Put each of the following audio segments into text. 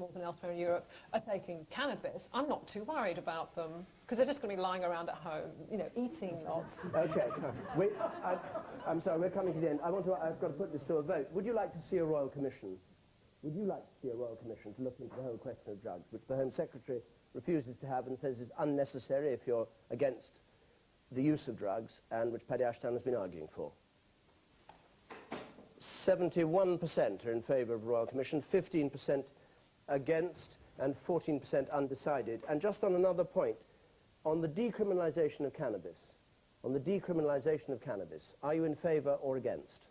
more than elsewhere in Europe, are taking cannabis, I'm not too worried about them, because they're just going to be lying around at home, you know, eating lots. Okay, I'm sorry, we're coming to the end. I've got to put this to a vote. Would you like to see a royal commission? Would you like to see a royal commission to look into the whole question of drugs, which the Home Secretary refuses to have and says is unnecessary if you're against the use of drugs, and which Paddy Ashton has been arguing for? 71% are in favour of a royal commission, 15% against, and 14% undecided. And just on another point, on the decriminalisation of cannabis, are you in favour or against?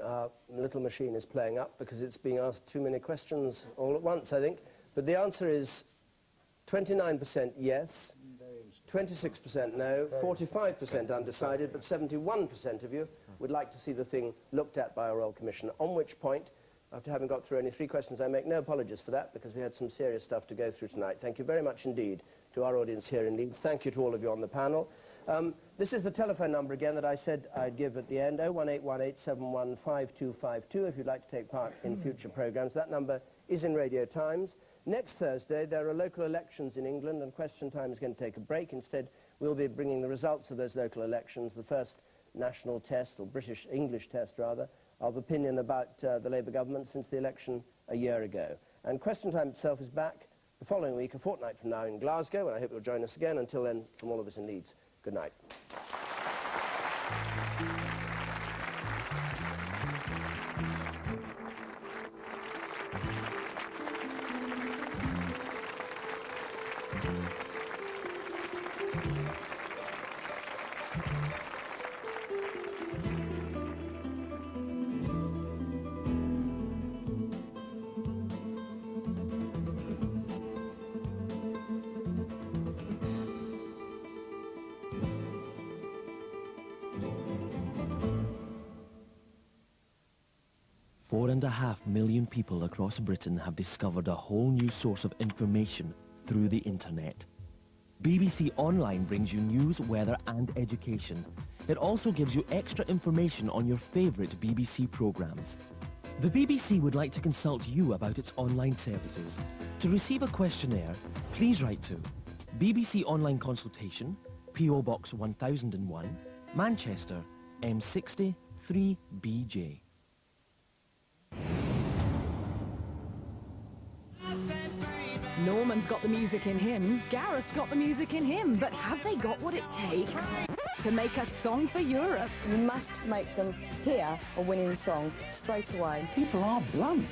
Our little machine is playing up because it's being asked too many questions all at once, I think. But the answer is 29% yes, 26% no, 45% undecided, but 71% of you would like to see the thing looked at by a royal commission, on which point, after having got through only 3 questions, I make no apologies for that, because we had some serious stuff to go through tonight. Thank you very much indeed to our audience here in Leeds. Thank you to all of you on the panel. This is the telephone number again that I said I'd give at the end, 01818715252, if you'd like to take part in future programmes. That number is in Radio Times. Next Thursday, there are local elections in England, and Question Time is going to take a break. Instead, we'll be bringing the results of those local elections, the first national test, or English test rather, of opinion about the Labour government since the election a year ago. And Question Time itself is back the following week, a fortnight from now, in Glasgow, and I hope you'll join us again. Until then, from all of us in Leeds, good night. Four and a half million people across Britain have discovered a whole new source of information through the internet. BBC Online brings you news, weather and education. It also gives you extra information on your favourite BBC programmes. The BBC would like to consult you about its online services. To receive a questionnaire, please write to BBC Online Consultation, PO Box 1001, Manchester, M60 3BJ. Norman's got the music in him, Gareth's got the music in him, but have they got what it takes to make a song for Europe? You must make them hear a winning song straight away. People are blunt.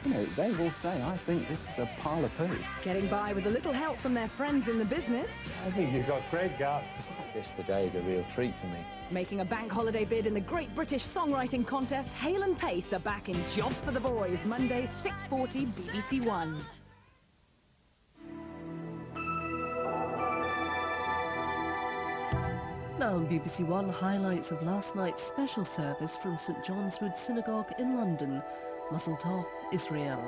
You know, they will say, I think this is a pile of poo. Getting by with a little help from their friends in the business. I think you've got great guts. This today is a real treat for me. Making a bank holiday bid in the Great British Songwriting Contest, Hale and Pace are back in Jobs for the Boys, Monday, 6:40, BBC One. Now on BBC One, highlights of last night's special service from St John's Wood Synagogue in London. Mazel Tov, Israel.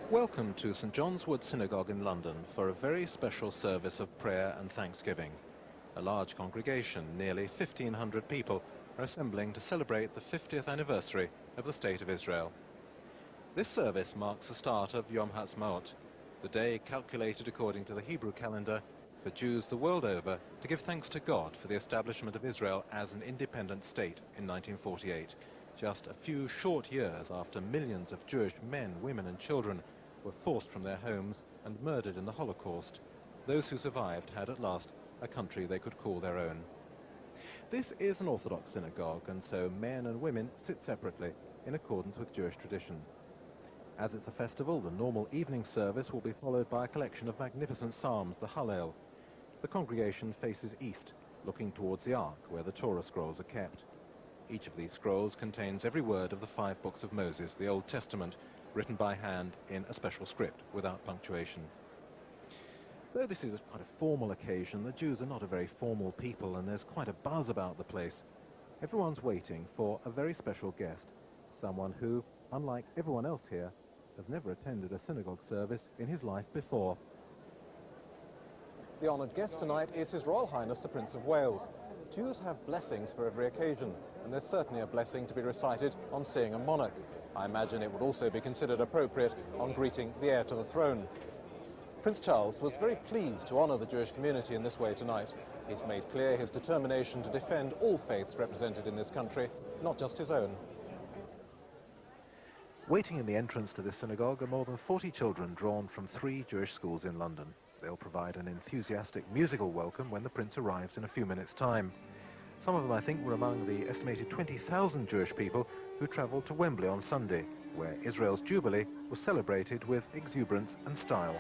Welcome to St John's Wood Synagogue in London for a very special service of prayer and thanksgiving. A large congregation, nearly 1,500 people, are assembling to celebrate the 50th anniversary of the State of Israel. This service marks the start of Yom Ha'atzmaut, the day calculated according to the Hebrew calendar for Jews the world over to give thanks to God for the establishment of Israel as an independent state in 1948, just a few short years after millions of Jewish men, women and children were forced from their homes and murdered in the Holocaust. Those who survived had at last a country they could call their own. This is an Orthodox synagogue, and so men and women sit separately in accordance with Jewish tradition. As it's a festival, the normal evening service will be followed by a collection of magnificent psalms, the Hallel. The congregation faces east, looking towards the Ark, where the Torah scrolls are kept. Each of these scrolls contains every word of the 5 books of Moses, the Old Testament, written by hand in a special script, without punctuation. Though this is quite a formal occasion, the Jews are not a very formal people, and there's quite a buzz about the place. Everyone's waiting for a very special guest, someone who, unlike everyone else here, has never attended a synagogue service in his life before. The honoured guest tonight is His Royal Highness the Prince of Wales. Jews have blessings for every occasion, and there's certainly a blessing to be recited on seeing a monarch. I imagine it would also be considered appropriate on greeting the heir to the throne. Prince Charles was very pleased to honour the Jewish community in this way tonight. He's made clear his determination to defend all faiths represented in this country, not just his own. Waiting in the entrance to this synagogue are more than 40 children drawn from 3 Jewish schools in London. They'll provide an enthusiastic musical welcome when the Prince arrives in a few minutes' time. Some of them, I think, were among the estimated 20,000 Jewish people who travelled to Wembley on Sunday, where Israel's Jubilee was celebrated with exuberance and style.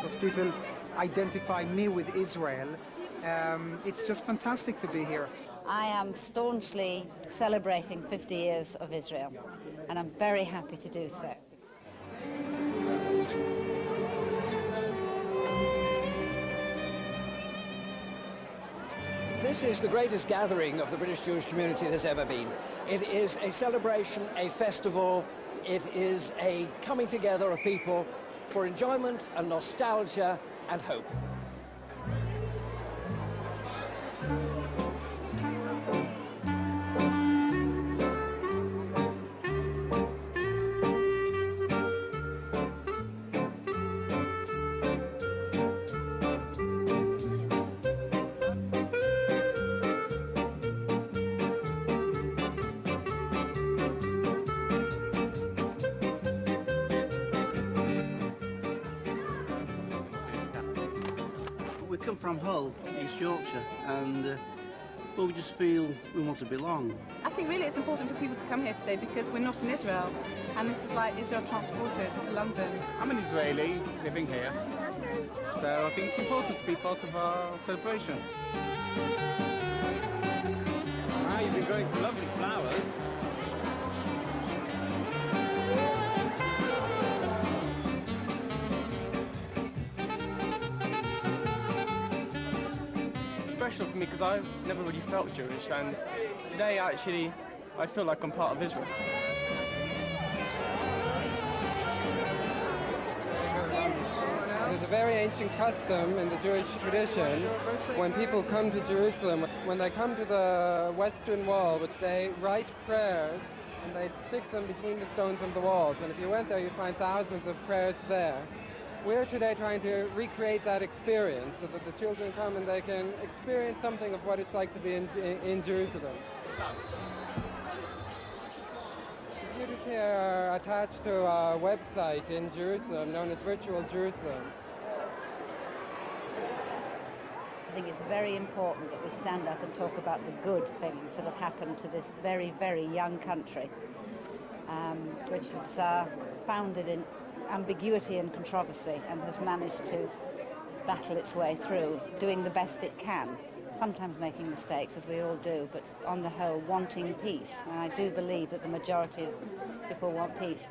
Because people identify me with Israel, it's just fantastic to be here. I am staunchly celebrating 50 years of Israel, and I'm very happy to do so. This is the greatest gathering of the British Jewish community there's ever been. It is a celebration, a festival. It is a coming together of people for enjoyment and nostalgia and hope. We come from Hull, East Yorkshire, and well, we just feel we want to belong. I think really it's important for people to come here today because we're not in Israel, and this is like Israel transported to London. I'm an Israeli living here, so I think it's important to be part of our celebration. Wow, you've been growing some lovely flowers. Special for me because I've never really felt Jewish, and today actually I feel like I'm part of Israel. There's a very ancient custom in the Jewish tradition when people come to Jerusalem, when they come to the Western Wall, which they write prayers and they stick them between the stones of the walls, and if you went there you'd find thousands of prayers there. We're today trying to recreate that experience so that the children come and they can experience something of what it's like to be in Jerusalem. The computers here are attached to a website in Jerusalem known as Virtual Jerusalem. I think it's very important that we stand up and talk about the good things that have happened to this very, very young country, which is founded in ambiguity and controversy and has managed to battle its way through, doing the best it can, sometimes making mistakes, as we all do, but on the whole wanting peace. And I do believe that the majority of people want peace.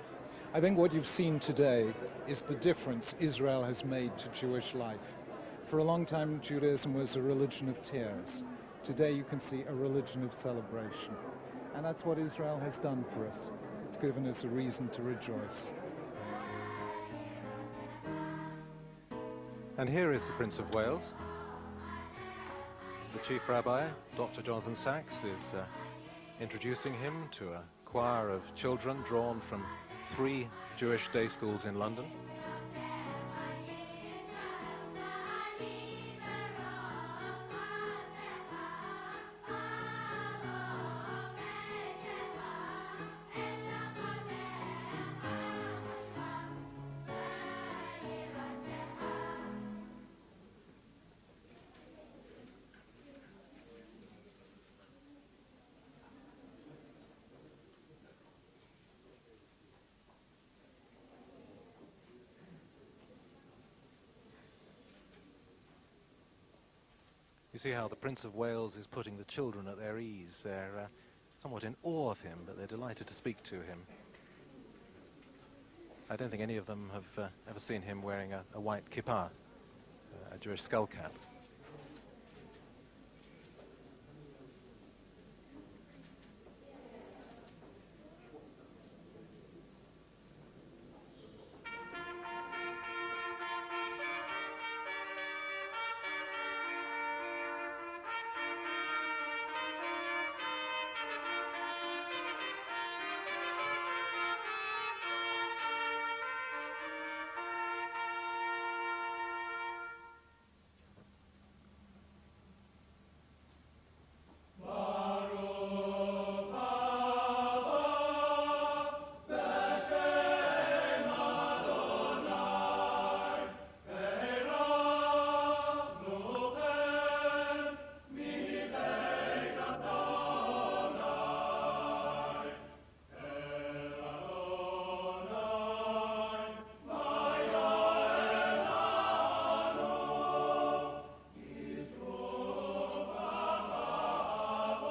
I think what you've seen today is the difference Israel has made to Jewish life. For a long time, Judaism was a religion of tears. Today you can see a religion of celebration. And that's what Israel has done for us. It's given us a reason to rejoice. And here is the Prince of Wales. The Chief Rabbi, Dr. Jonathan Sachs, is introducing him to a choir of children drawn from 3 Jewish day schools in London. You see how the Prince of Wales is putting the children at their ease. They're somewhat in awe of him, but they're delighted to speak to him. I don't think any of them have ever seen him wearing a white kippah, a Jewish skull cap.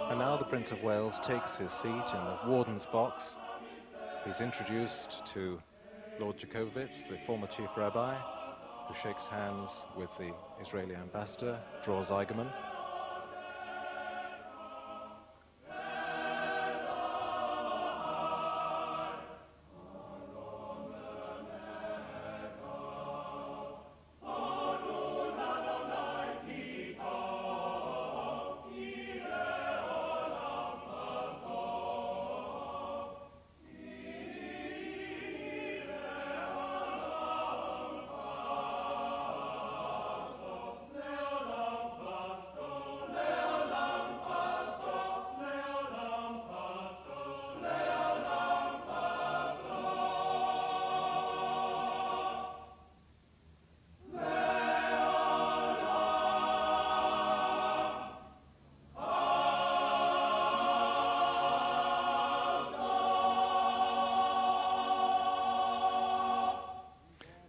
And now the Prince of Wales takes his seat in the Warden's box. He's introduced to Lord Jacobowitz, the former chief rabbi, who shakes hands with the Israeli ambassador, Dror Zeigerman.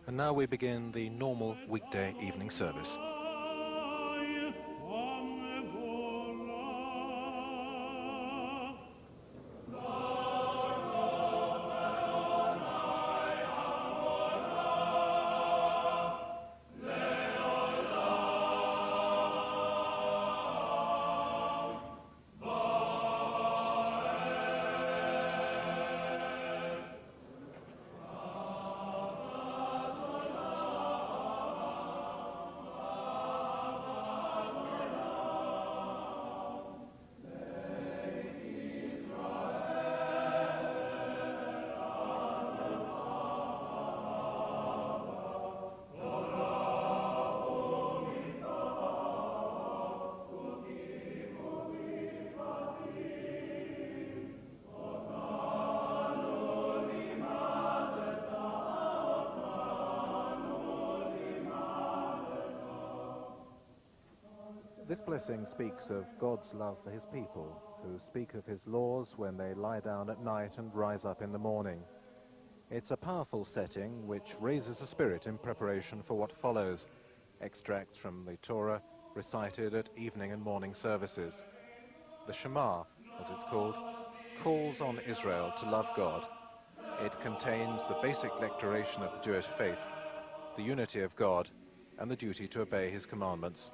And now we begin the normal weekday evening service. This blessing speaks of God's love for his people, who speak of his laws when they lie down at night and rise up in the morning. It's a powerful setting which raises the spirit in preparation for what follows. Extracts from the Torah recited at evening and morning services. The Shema, as it's called, calls on Israel to love God. It contains the basic declaration of the Jewish faith, the unity of God, and the duty to obey his commandments.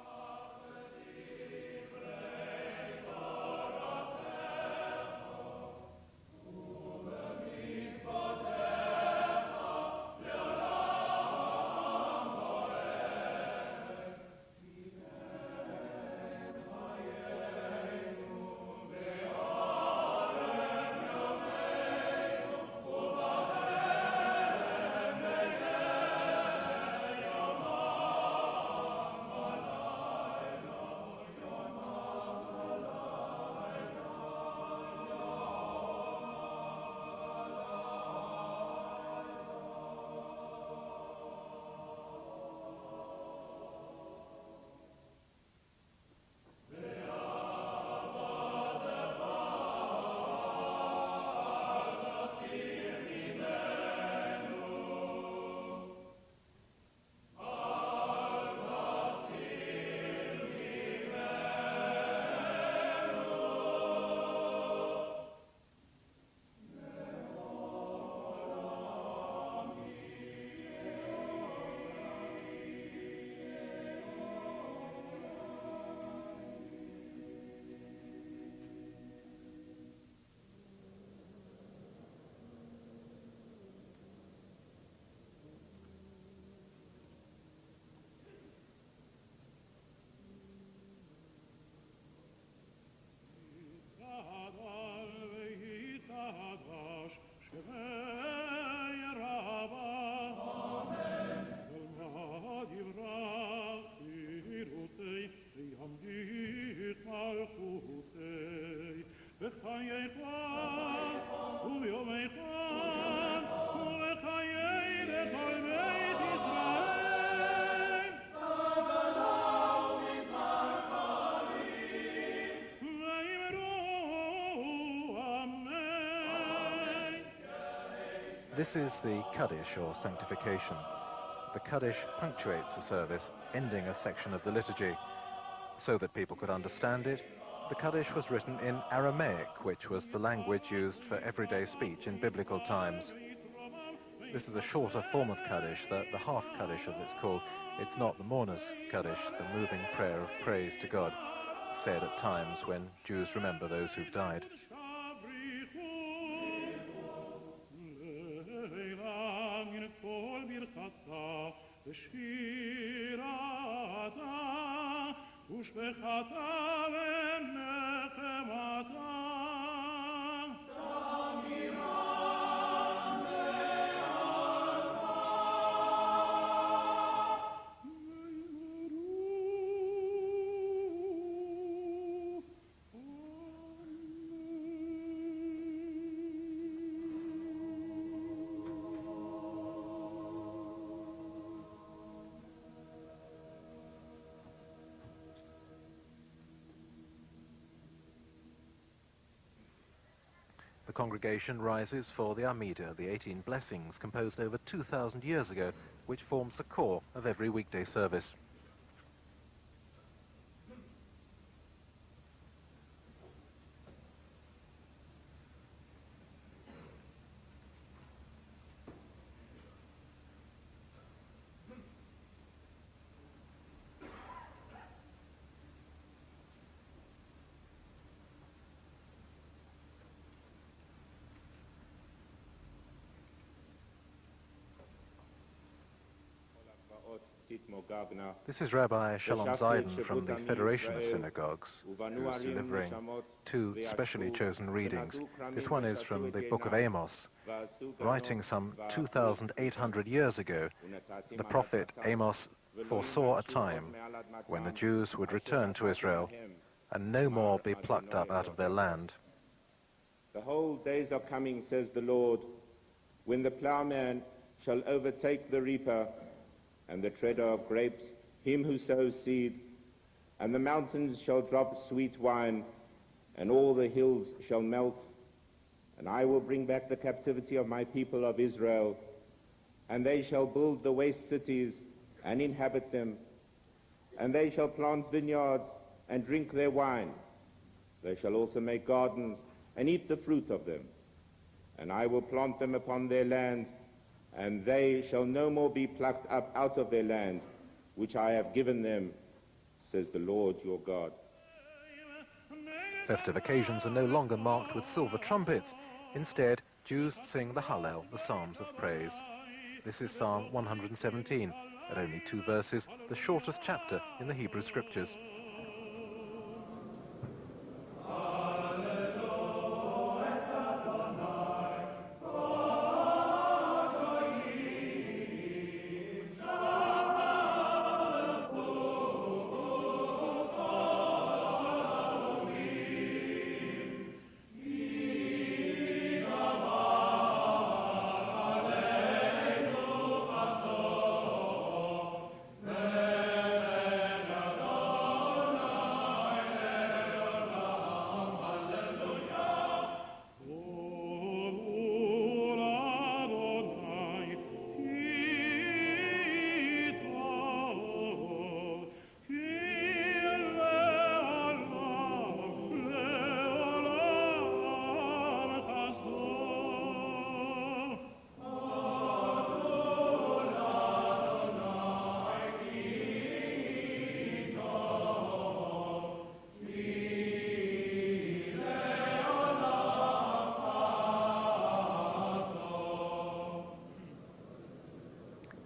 This is the Kaddish, or sanctification. The Kaddish punctuates the service, ending a section of the liturgy. So that people could understand it, the Kaddish was written in Aramaic, which was the language used for everyday speech in biblical times. This is a shorter form of Kaddish, the half Kaddish as it's called. It's not the mourner's Kaddish, the moving prayer of praise to God, said at times when Jews remember those who've died. The congregation rises for the Amida, the 18 blessings composed over 2,000 years ago, which forms the core of every weekday service. This is Rabbi Shalom Zayden from the Federation of Synagogues, who's delivering two specially chosen readings. This one is from the book of Amos. Writing some 2,800 years ago, the prophet Amos foresaw a time when the Jews would return to Israel and no more be plucked up out of their land. The whole days are coming, says the Lord, when the plowman shall overtake the reaper, and the treader of grapes, him who sows seed, and the mountains shall drop sweet wine, and all the hills shall melt, and I will bring back the captivity of my people of Israel, and they shall build the waste cities and inhabit them, and they shall plant vineyards and drink their wine. They shall also make gardens and eat the fruit of them, and I will plant them upon their land, and they shall no more be plucked up out of their land, which I have given them, says the Lord your God. Festive occasions are no longer marked with silver trumpets. Instead, Jews sing the Hallel, the Psalms of praise. This is Psalm 117, at only 2 verses, the shortest chapter in the Hebrew Scriptures.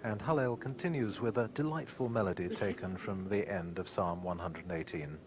And Hallel continues with a delightful melody taken from the end of Psalm 118.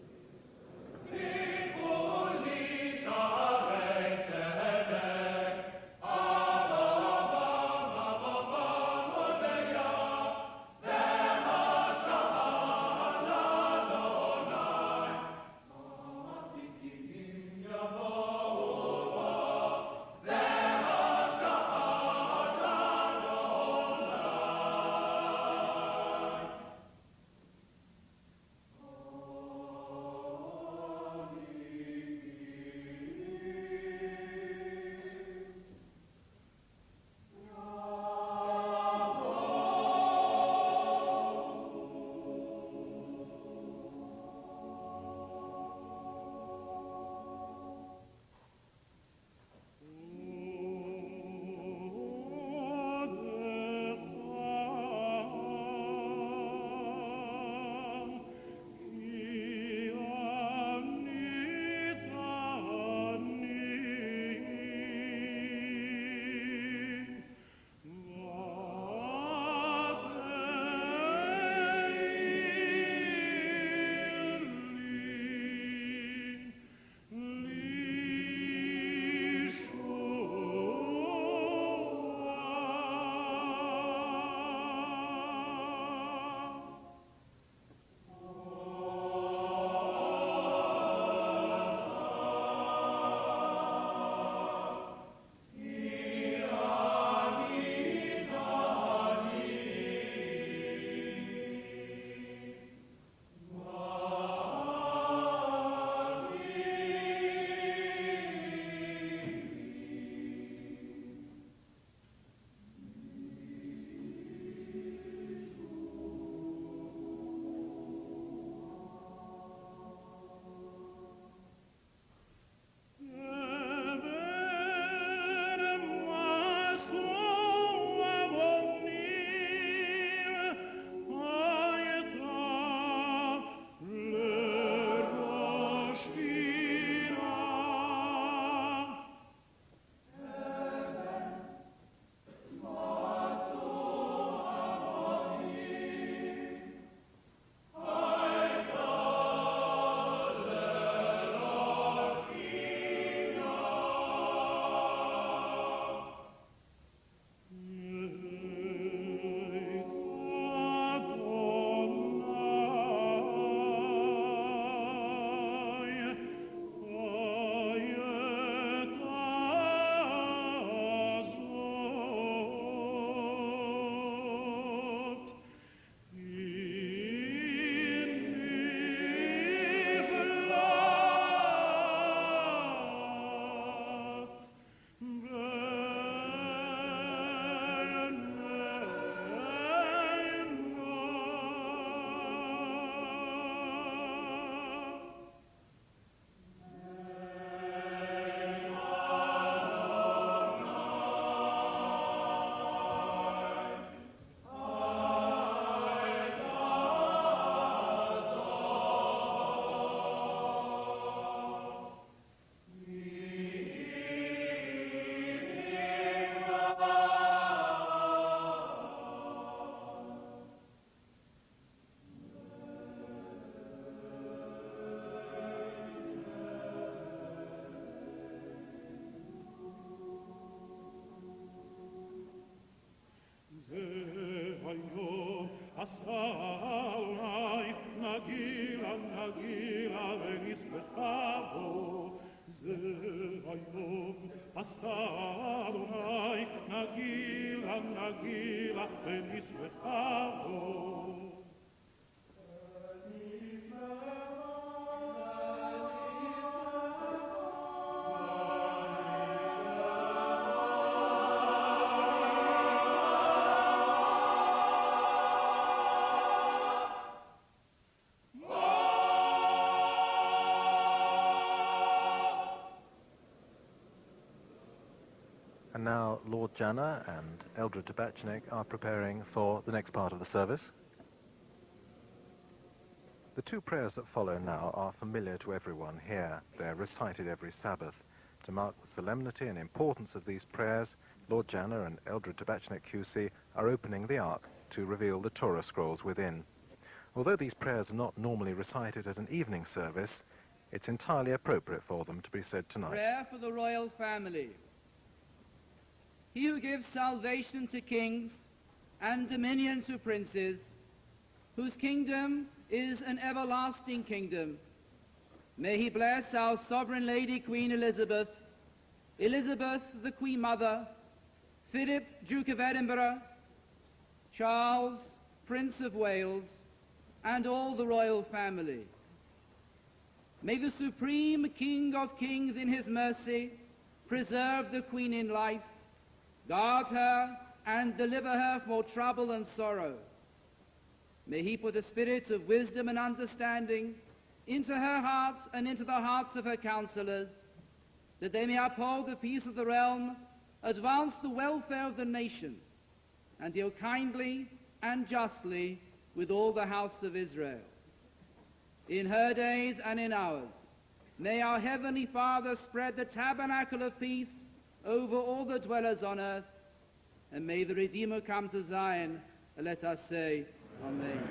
And now Lord Janner and Eldred Tabachnik are preparing for the next part of the service. The two prayers that follow now are familiar to everyone here. They're recited every Sabbath. To mark the solemnity and importance of these prayers, Lord Janner and Eldred Tabachnik QC are opening the Ark to reveal the Torah scrolls within. Although these prayers are not normally recited at an evening service, it's entirely appropriate for them to be said tonight. Prayer for the royal family. He who gives salvation to kings and dominion to princes, whose kingdom is an everlasting kingdom. May he bless our sovereign lady Queen Elizabeth, Elizabeth the Queen Mother, Philip Duke of Edinburgh, Charles Prince of Wales, and all the royal family. May the Supreme King of Kings in his mercy preserve the Queen in life, guard her and deliver her from all trouble and sorrow. May he put a spirit of wisdom and understanding into her heart and into the hearts of her counselors, that they may uphold the peace of the realm, advance the welfare of the nation, and deal kindly and justly with all the house of Israel. In her days and in ours, may our Heavenly Father spread the tabernacle of peace over all the dwellers on earth, and may the Redeemer come to Zion, and let us say, Amen.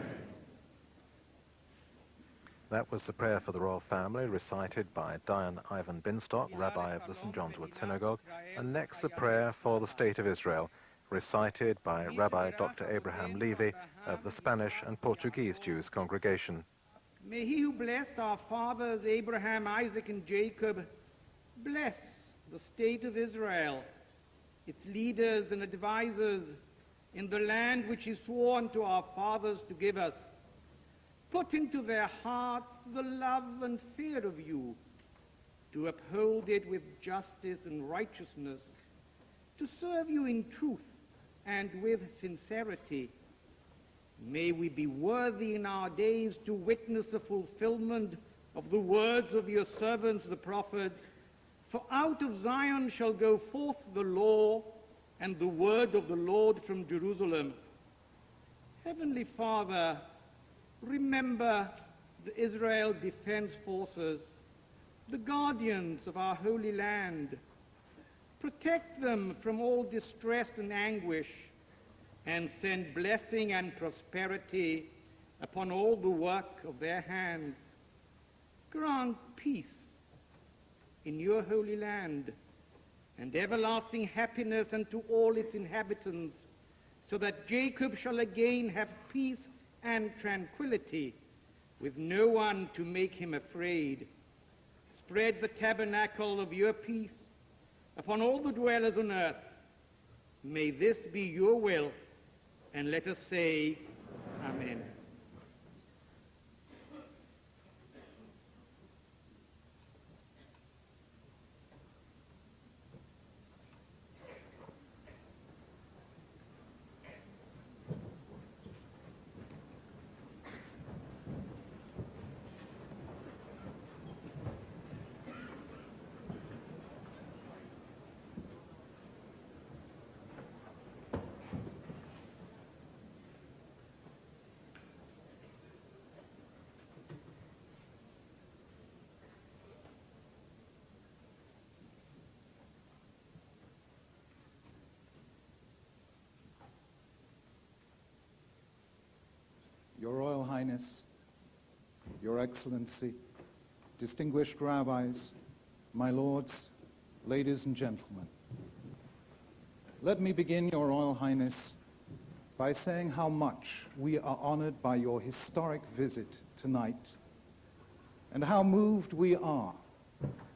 That was the prayer for the royal family, recited by Dion Ivan Binstock, Rabbi of the St. John's Wood Synagogue, and next the prayer for the State of Israel, recited by Rabbi Dr. Abraham Levy of the Spanish and Portuguese Jews congregation. May he who blessed our fathers Abraham, Isaac, and Jacob bless the state of Israel, its leaders and advisors in the land which he swore unto our fathers to give us. Put into their hearts the love and fear of you, to uphold it with justice and righteousness, to serve you in truth and with sincerity. May we be worthy in our days to witness the fulfillment of the words of your servants the prophets. For out of Zion shall go forth the law and the word of the Lord from Jerusalem. Heavenly Father, remember the Israel Defense Forces, the guardians of our holy land. Protect them from all distress and anguish, and send blessing and prosperity upon all the work of their hands. Grant peace in your holy land, and everlasting happiness unto all its inhabitants, so that Jacob shall again have peace and tranquility, with no one to make him afraid. Spread the tabernacle of your peace upon all the dwellers on earth. May this be your will, and let us say, Amen. Your Royal Highness, Your Excellency, distinguished rabbis, my lords, ladies and gentlemen. Let me begin, Your Royal Highness, by saying how much we are honored by your historic visit tonight and how moved we are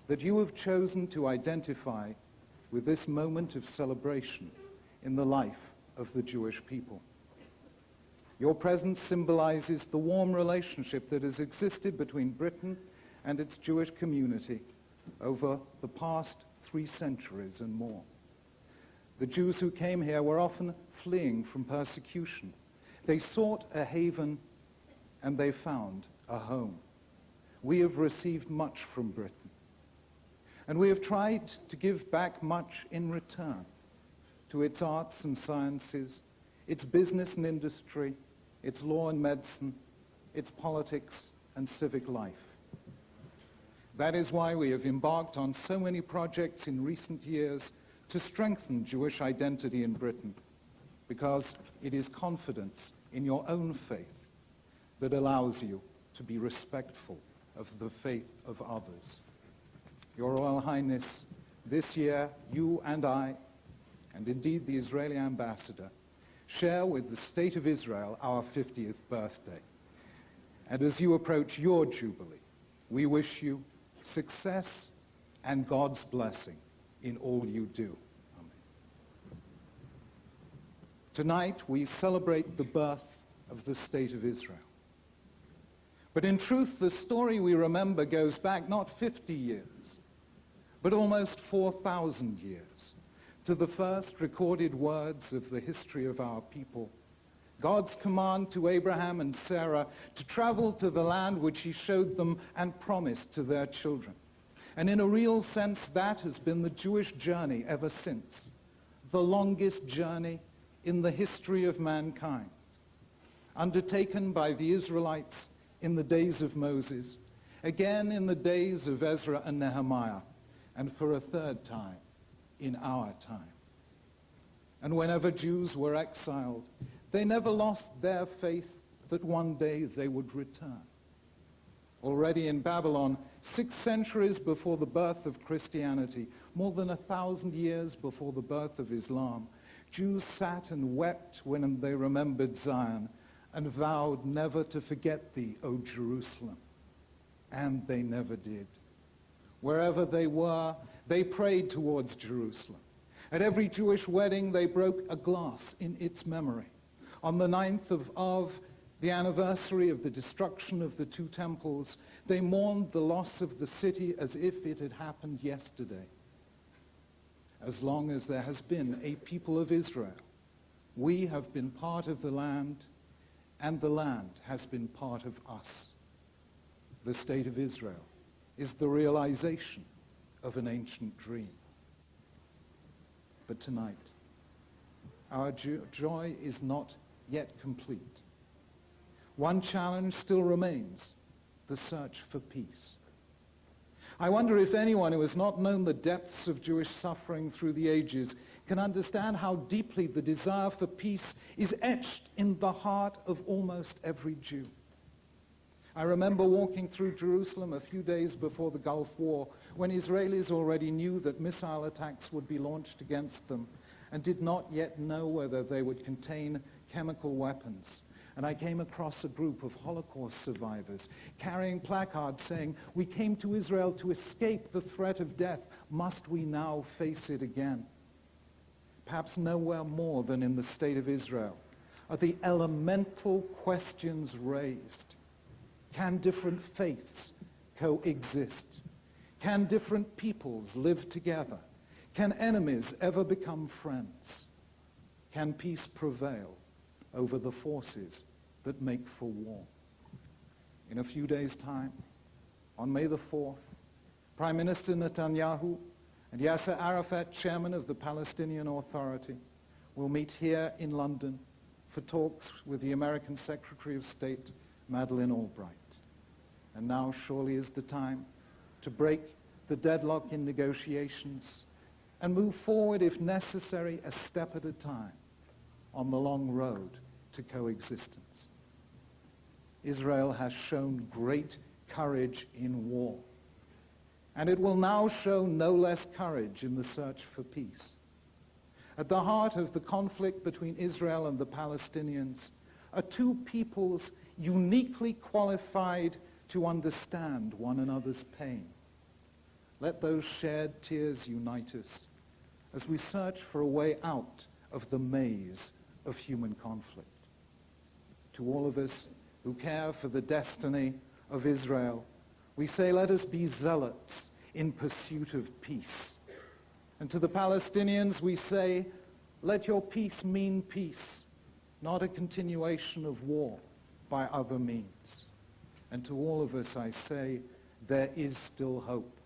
that you have chosen to identify with this moment of celebration in the life of the Jewish people. Your presence symbolizes the warm relationship that has existed between Britain and its Jewish community over the past 3 centuries and more. The Jews who came here were often fleeing from persecution. They sought a haven and they found a home. We have received much from Britain, and we have tried to give back much in return to its arts and sciences, its business and industry, its law and medicine, its politics and civic life. That is why we have embarked on so many projects in recent years to strengthen Jewish identity in Britain, because it is confidence in your own faith that allows you to be respectful of the faith of others. Your Royal Highness, this year you and I, and indeed the Israeli ambassador, share with the State of Israel our 50th birthday. And as you approach your Jubilee, we wish you success and God's blessing in all you do. Amen. Tonight we celebrate the birth of the State of Israel. But in truth, the story we remember goes back not 50 years, but almost 4,000 years, to the first recorded words of the history of our people, God's command to Abraham and Sarah to travel to the land which he showed them and promised to their children. And in a real sense, that has been the Jewish journey ever since, the longest journey in the history of mankind, undertaken by the Israelites in the days of Moses, again in the days of Ezra and Nehemiah, and for a third time in our time. And whenever Jews were exiled, they never lost their faith that one day they would return. Already in Babylon, 6 centuries before the birth of Christianity, more than 1,000 years before the birth of Islam, Jews sat and wept when they remembered Zion and vowed never to forget thee, O Jerusalem. And they never did. Wherever they were, they prayed towards Jerusalem. At every Jewish wedding, they broke a glass in its memory. On the 9th of Av, the anniversary of the destruction of the 2 temples, they mourned the loss of the city as if it had happened yesterday. As long as there has been a people of Israel, we have been part of the land, and the land has been part of us. The State of Israel is the realization of an ancient dream. But tonight, our joy is not yet complete. One challenge still remains, the search for peace. I wonder if anyone who has not known the depths of Jewish suffering through the ages can understand how deeply the desire for peace is etched in the heart of almost every Jew. I remember walking through Jerusalem a few days before the Gulf War, when Israelis already knew that missile attacks would be launched against them and did not yet know whether they would contain chemical weapons. And I came across a group of Holocaust survivors carrying placards saying, "We came to Israel to escape the threat of death. Must we now face it again?" Perhaps nowhere more than in the State of Israel are the elemental questions raised. Can different faiths coexist? Can different peoples live together? Can enemies ever become friends? Can peace prevail over the forces that make for war? In a few days' time, on May the 4th, Prime Minister Netanyahu and Yasser Arafat, chairman of the Palestinian Authority, will meet here in London for talks with the American Secretary of State, Madeleine Albright. And now surely is the time to break the deadlock in negotiations and move forward, if necessary, a step at a time on the long road to coexistence. Israel has shown great courage in war, and it will now show no less courage in the search for peace. At the heart of the conflict between Israel and the Palestinians are 2 peoples uniquely qualified to understand one another's pain. Let those shared tears unite us as we search for a way out of the maze of human conflict. To all of us who care for the destiny of Israel, we say, let us be zealots in pursuit of peace. And to the Palestinians, we say, let your peace mean peace, not a continuation of war by other means. And to all of us, I say, there is still hope.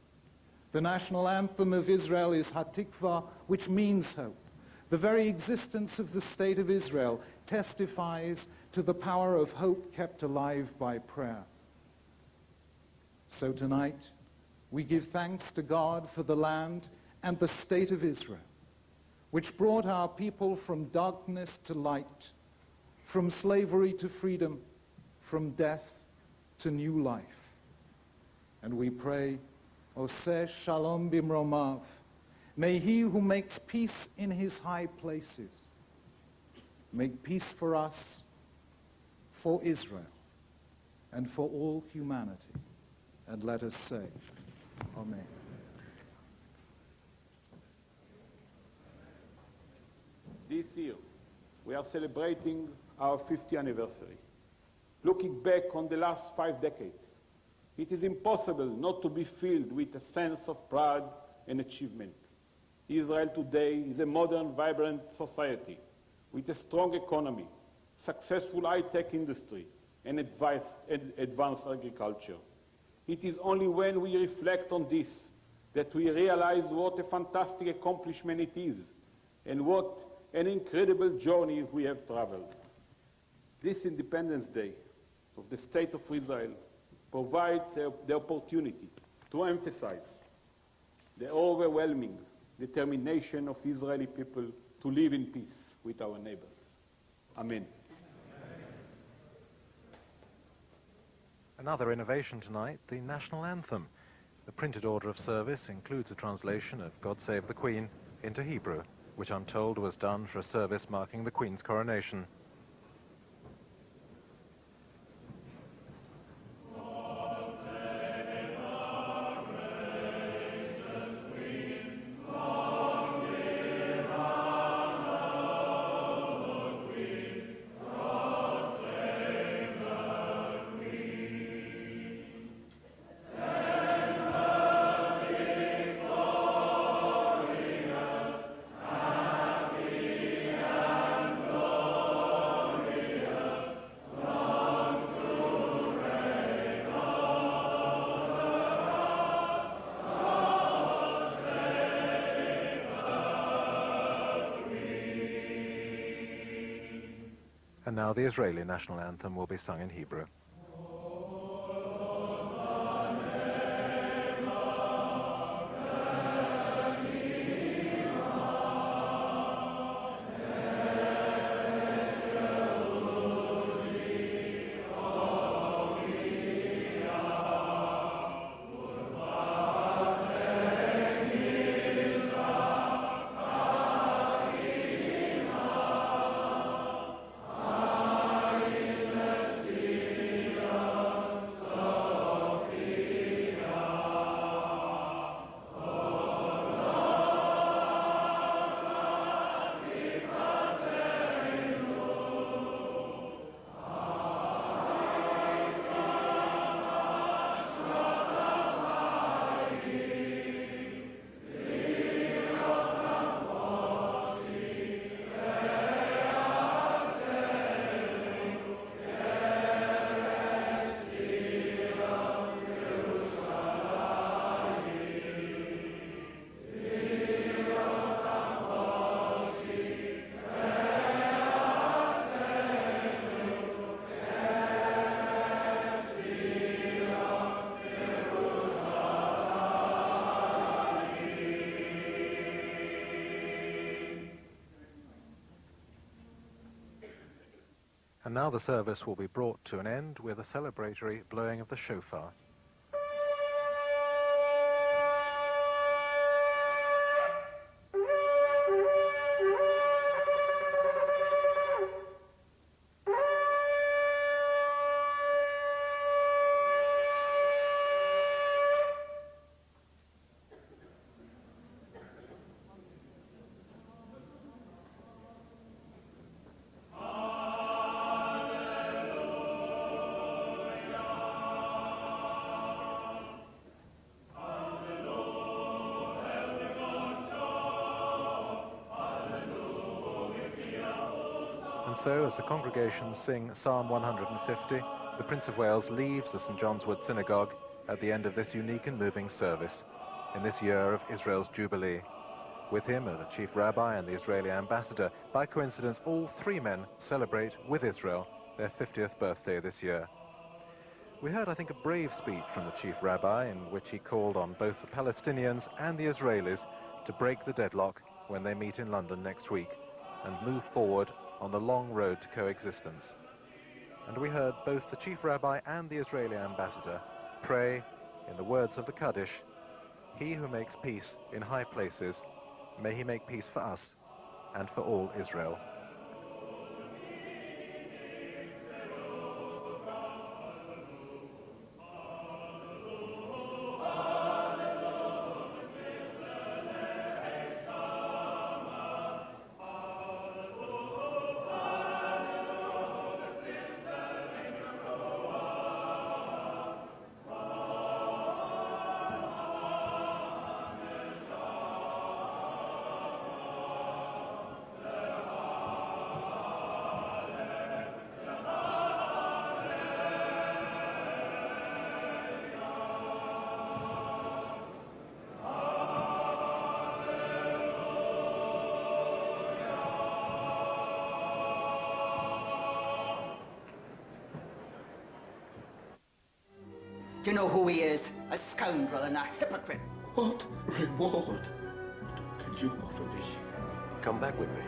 The national anthem of Israel is Hatikva, which means hope. The very existence of the State of Israel testifies to the power of hope kept alive by prayer. So tonight, we give thanks to God for the land and the State of Israel, which brought our people from darkness to light, from slavery to freedom, from death to new life. And we pray, Oseh Shalom Bimromav, may he who makes peace in his high places make peace for us, for Israel, and for all humanity. And let us say, Amen. This year, we are celebrating our 50th anniversary. Looking back on the last 5 decades, it is impossible not to be filled with a sense of pride and achievement. Israel today is a modern, vibrant society with a strong economy, successful high-tech industry, and advanced agriculture. It is only when we reflect on this that we realize what a fantastic accomplishment it is and what an incredible journey we have traveled. This Independence Day of the State of Israel provides the opportunity to emphasize the overwhelming determination of Israeli people to live in peace with our neighbors. Amen. Another innovation tonight, the national anthem. The printed order of service includes a translation of God Save the Queen into Hebrew, which I'm told was done for a service marking the Queen's coronation. And now the Israeli national anthem will be sung in Hebrew. And now the service will be brought to an end with a celebratory blowing of the shofar. And so, as the congregation sing Psalm 150, the Prince of Wales leaves the St John's Wood Synagogue at the end of this unique and moving service in this year of Israel's Jubilee. With him are the Chief Rabbi and the Israeli Ambassador. By coincidence, all three men celebrate with Israel their 50th birthday this year. We heard, I think, a brave speech from the Chief Rabbi in which he called on both the Palestinians and the Israelis to break the deadlock when they meet in London next week and move forward on the long road to coexistence. And we heard both the Chief Rabbi and the Israeli Ambassador pray, in the words of the Kaddish, "He who makes peace in high places, may he make peace for us and for all Israel." Do you know who he is? A scoundrel and a hypocrite. What reward can you offer me? Come back with me.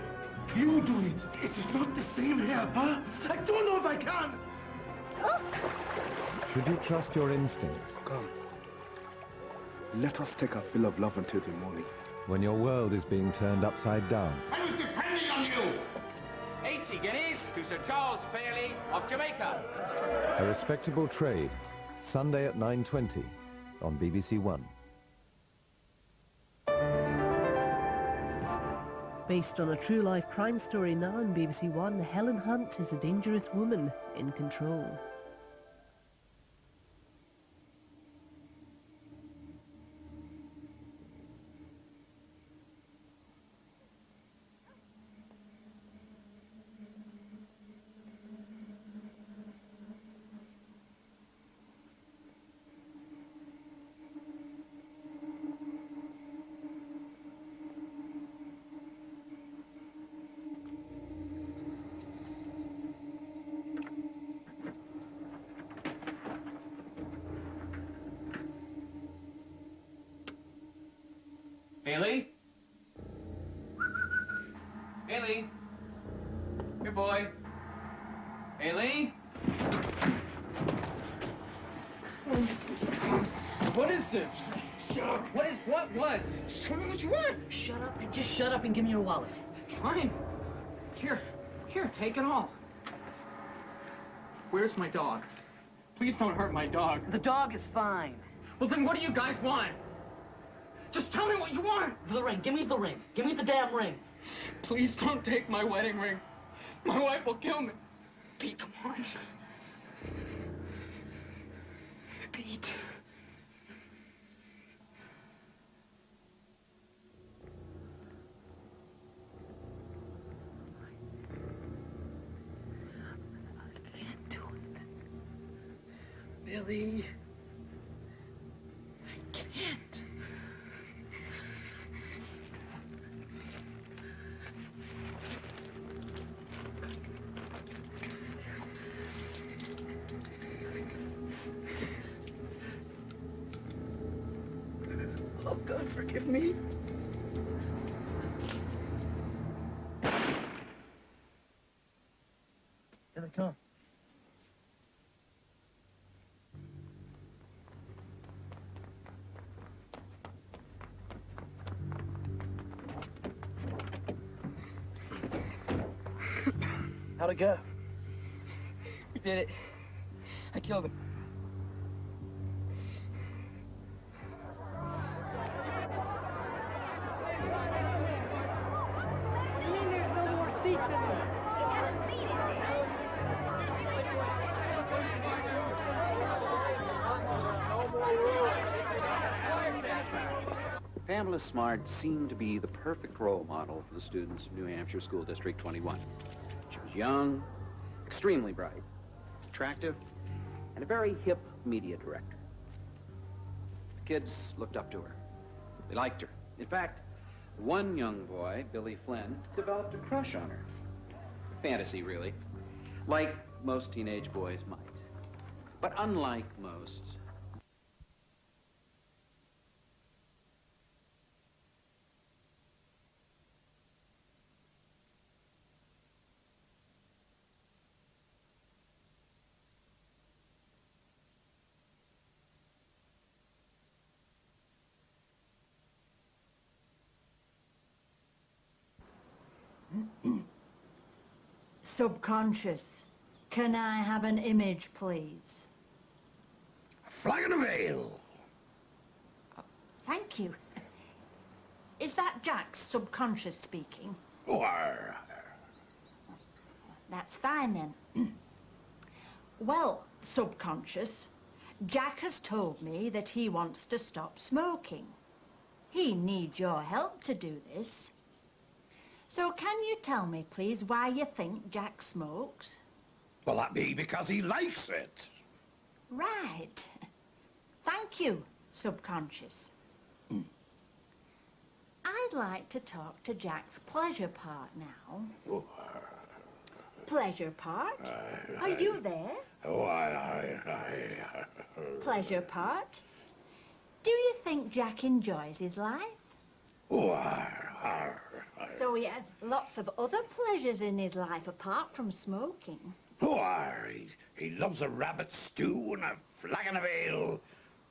You do it. It's not the same here, huh? I don't know if I can. Should you trust your instincts? Come. Let us take our fill of love until the morning. When your world is being turned upside down. I was depending on you! 80 guineas to Sir Charles Fairley of Jamaica. A Respectable Trade. Sunday at 9:20 on BBC One. Based on a true-life crime story now on BBC One, Helen Hunt is a dangerous woman in control. Haley? Haley? Here, boy. Haley? What is this? Shut up. What is what? What? Just tell me what you want. Shut up and just shut up and give me your wallet. Fine. Here, take it all. Where's my dog? Please don't hurt my dog. The dog is fine. Well, then what do you guys want? Just tell me what you want. The ring. Give me the ring. Give me the damn ring. Please don't take my wedding ring. My wife will kill me. Pete, come on. Pete. I can't do it. Billy. I can't. Oh, God, forgive me. Here they come. How'd it go? We did it. I killed him. Pamela Smart seemed to be the perfect role model for the students of New Hampshire School District 21. She was young, extremely bright, attractive, and a very hip media director. The kids looked up to her. They liked her. In fact, one young boy, Billy Flynn, developed a crush on her. Fantasy, really. Like most teenage boys might. But unlike most, Subconscious, can I have an image, please? Flag and a veil. Thank you. Is that Jack's subconscious speaking? Why? That's fine then. Well, subconscious, Jack has told me that he wants to stop smoking. He needs your help to do this. So can you tell me, please, why you think Jack smokes? Well, that be because he likes it. Right. Thank you, subconscious. I'd like to talk to Jack's pleasure part now. Pleasure part? Are you there? Pleasure part? Do you think Jack enjoys his life? So he has lots of other pleasures in his life apart from smoking. He loves a rabbit stew and a flag and a veil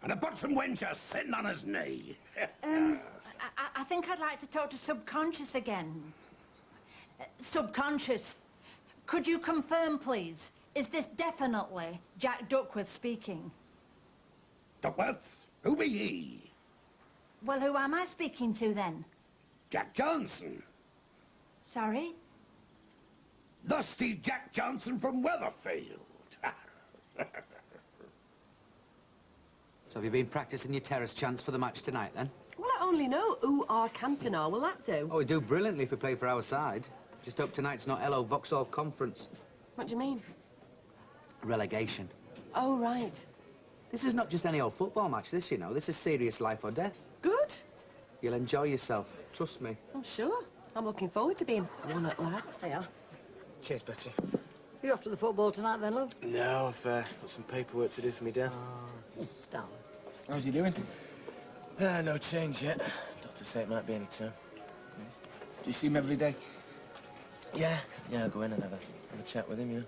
and a buxom wencher sitting on his knee. I think I'd like to talk to Subconscious again. Subconscious, could you confirm, please, is this definitely Jack Duckworth speaking? Duckworth? Who be he? Well, who am I speaking to then? Jack Johnson. Sorry? Lusty Jack Johnson from Weatherfield. So have you been practising your terrace chants for the match tonight, then? Well, I only know who our Canton are. Will that do? Oh, we do brilliantly if we play for our side. Just hope tonight's not LO Vauxhall Conference. What do you mean? Relegation. Oh, right. This is not just any old football match, this, you know. This is serious life or death. Good. You'll enjoy yourself. Trust me. I'm sure. I'm looking forward to being one at last. Yeah. Cheers, Betty. You off to the football tonight then, love? No, I've got some paperwork to do for me, Dad. Darling. How's he doing? No change yet. Doctor say it might be any time. Do you see him every day? Yeah, I'll go in and have a chat with him, you know.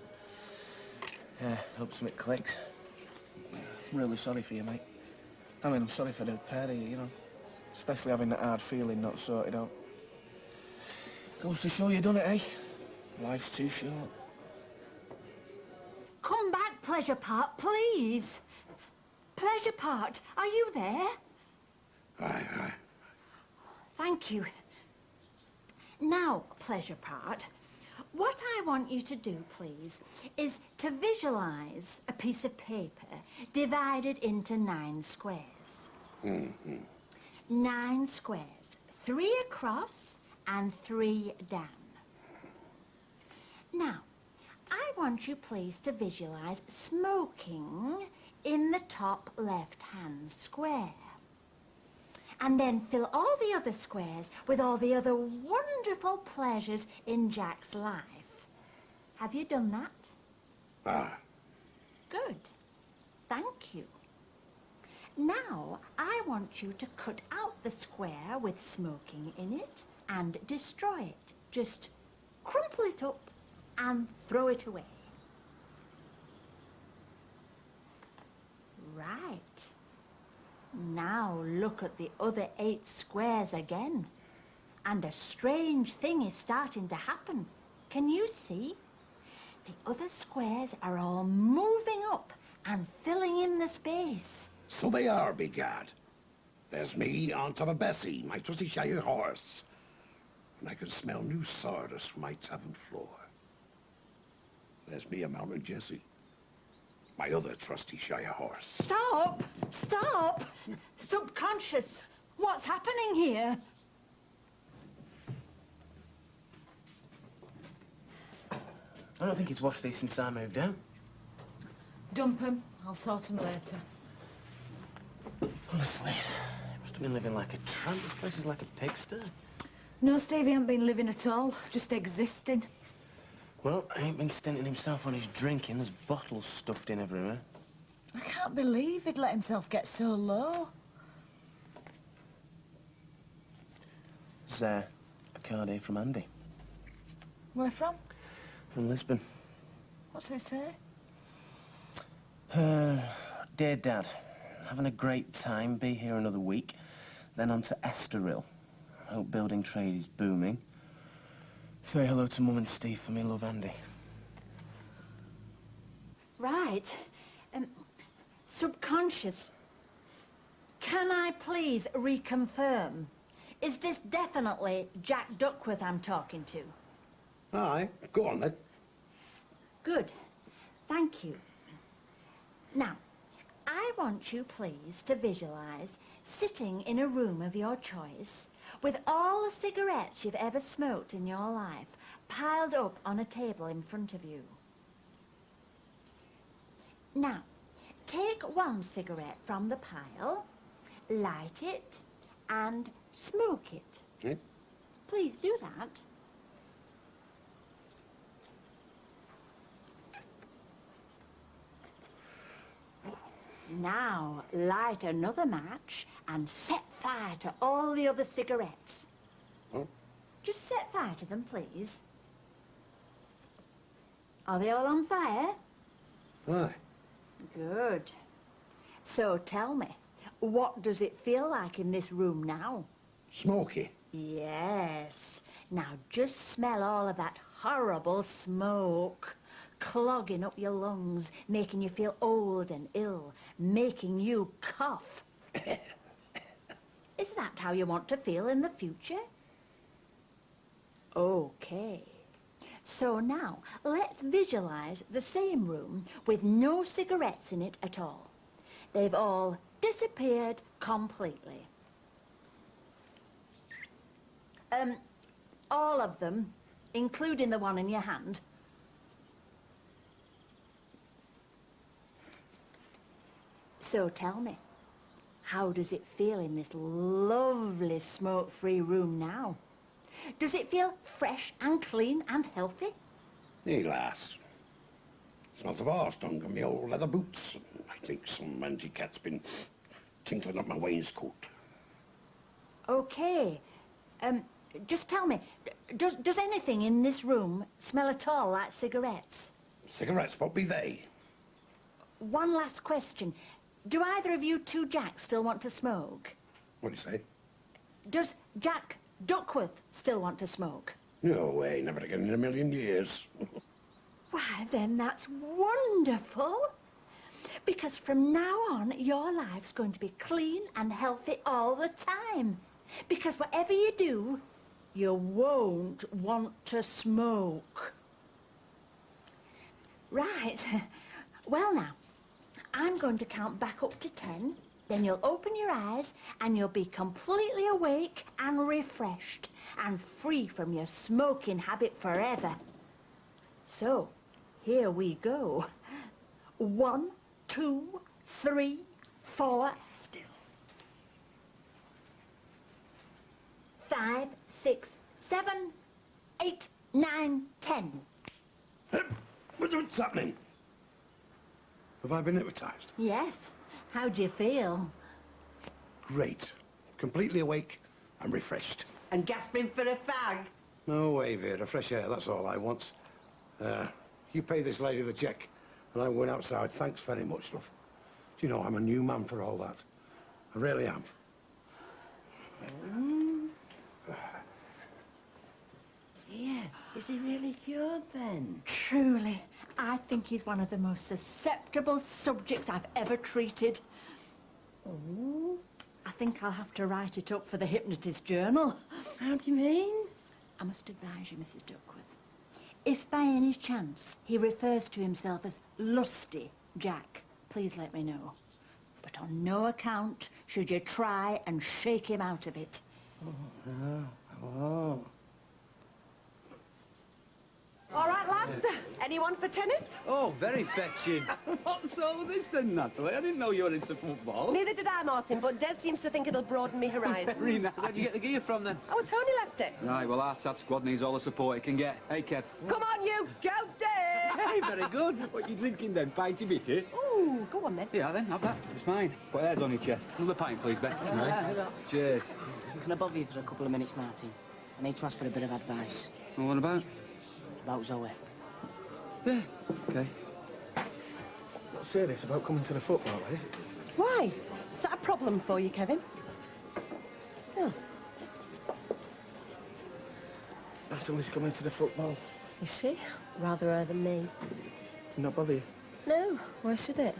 Yeah, hope something clicks. I'm really sorry for you, mate. I mean, I'm sorry for the pair of you, you know. Especially having that hard feeling not sorted out. Goes to show you done it, eh? Life's too short. Come back, Pleasure Part, please. Pleasure Part, are you there? Aye. Thank you. Now, Pleasure Part, what I want you to do, please, is to visualise a piece of paper divided into 9 squares. 9 squares, 3 across and 3 down. Now, I want you, please, to visualise smoking in the top left-hand square. And then fill all the other squares with all the other wonderful pleasures in Jack's life. Have you done that? Good. Thank you. Now, I want you to cut out the square with smoking in it and destroy it. Just crumple it up and throw it away. Right. Now look at the other 8 squares again. And a strange thing is starting to happen. Can you see? The other squares are all moving up and filling in the space. So they are, begad. There's me on top of Bessie, my trusty Shire horse. And I can smell new sawdust from my tavern floor. There's me a mountain Jessie, my other trusty Shire horse. Stop! Stop! Subconscious, what's happening here? I don't think he's washed these since I moved out. Dump 'em. I'll sort 'em later. Honestly, he must have been living like a tramp. This place is like a pigsty. No, Steve, he ain't been living at all. Just existing. Well, he ain't been stinting himself on his drinking. There's bottles stuffed in everywhere. I can't believe he'd let himself get so low. There's a card here from Andy. Where from? From Lisbon. What's it say? Dear Dad, having a great time. Be here another week. Then on to Estoril. Hope building trade is booming. Say hello to Mum and Steve for me, love, Andy. Right. Subconscious. Can I please reconfirm? Is this definitely Jack Duckworth I'm talking to? Aye, go on then. Good. Thank you. Now, I want you, please, to visualize sitting in a room of your choice with all the cigarettes you've ever smoked in your life piled up on a table in front of you. Now, take one cigarette from the pile, light it, and smoke it. Eh? Please do that. Now, light another match and set fire to all the other cigarettes. Oh. Just set fire to them, please. Are they all on fire? Aye. Good. So tell me, what does it feel like in this room now? Smoky. Yes. Now just smell all of that horrible smoke. Clogging up your lungs, making you feel old and ill, making you cough. Is that how you want to feel in the future? Okay. So now, let's visualize the same room with no cigarettes in it at all. They've all disappeared completely. All of them, including the one in your hand. So tell me, how does it feel in this lovely smoke-free room now? Does it feel fresh and clean and healthy? Hey, lass. Smells of horse dung and my old leather boots. I think some mangy cat's been tinkling up my wainscot. Okay. Just tell me, does anything in this room smell at all like cigarettes? Cigarettes, what be they? One last question. Do either of you two Jacks still want to smoke? What do you say? Does Jack Duckworth still want to smoke? No way, never again in a million years. Why, then that's wonderful. Because from now on, your life's going to be clean and healthy all the time. Because whatever you do, you won't want to smoke. Right. Well, now, I'm going to count back up to 10. Then you'll open your eyes and you'll be completely awake and refreshed and free from your smoking habit forever. So, here we go. 1, 2, 3, 4. Still. 5, 6, 7, 8, 9, 10. What's happening? Have I been hypnotised? Yes. How do you feel? Great. Completely awake and refreshed. And gasping for a fag. No way, Vera. Fresh air, that's all I want. You pay this lady the cheque, and I'm going outside. Thanks very much, love. Do you know, I'm a new man for all that. I really am. Yeah, is he really cured then? Truly, I think he's one of the most susceptible subjects I've ever treated. Oh. I think I'll have to write it up for the hypnotist journal. How do you mean? I must advise you, Mrs. Duckworth. If by any chance he refers to himself as Lusty Jack, please let me know. But on no account should you try and shake him out of it. Oh, no. Oh. All right, lads. Anyone for tennis? Oh, very fetching. What's all this then, Natalie? I didn't know you were into football. Neither did I, Martin, but Des seems to think it'll broaden me horizon. Very nice. Where'd you get the gear from, then? Oh, Tony left it. Right, well, our SAT squad needs all the support it can get. Hey, Kev. Come on, you. Go, Des. Hey, very good. What you drinking, then? Pinty bitty? Ooh, go on, then. Yeah, then, have that. It's mine. Put hairs on your chest. Another pint, please, Beth. Right. Cheers. Can I bother you for a couple of minutes, Martin? I need to ask for a bit of advice. Well, what about? About Zoe. Yeah, okay. Not serious about coming to the football, eh? Why? Is that a problem for you, Kevin? Oh. Natalie's coming to the football. Is she? Rather her than me. Not bother you? No, why should it?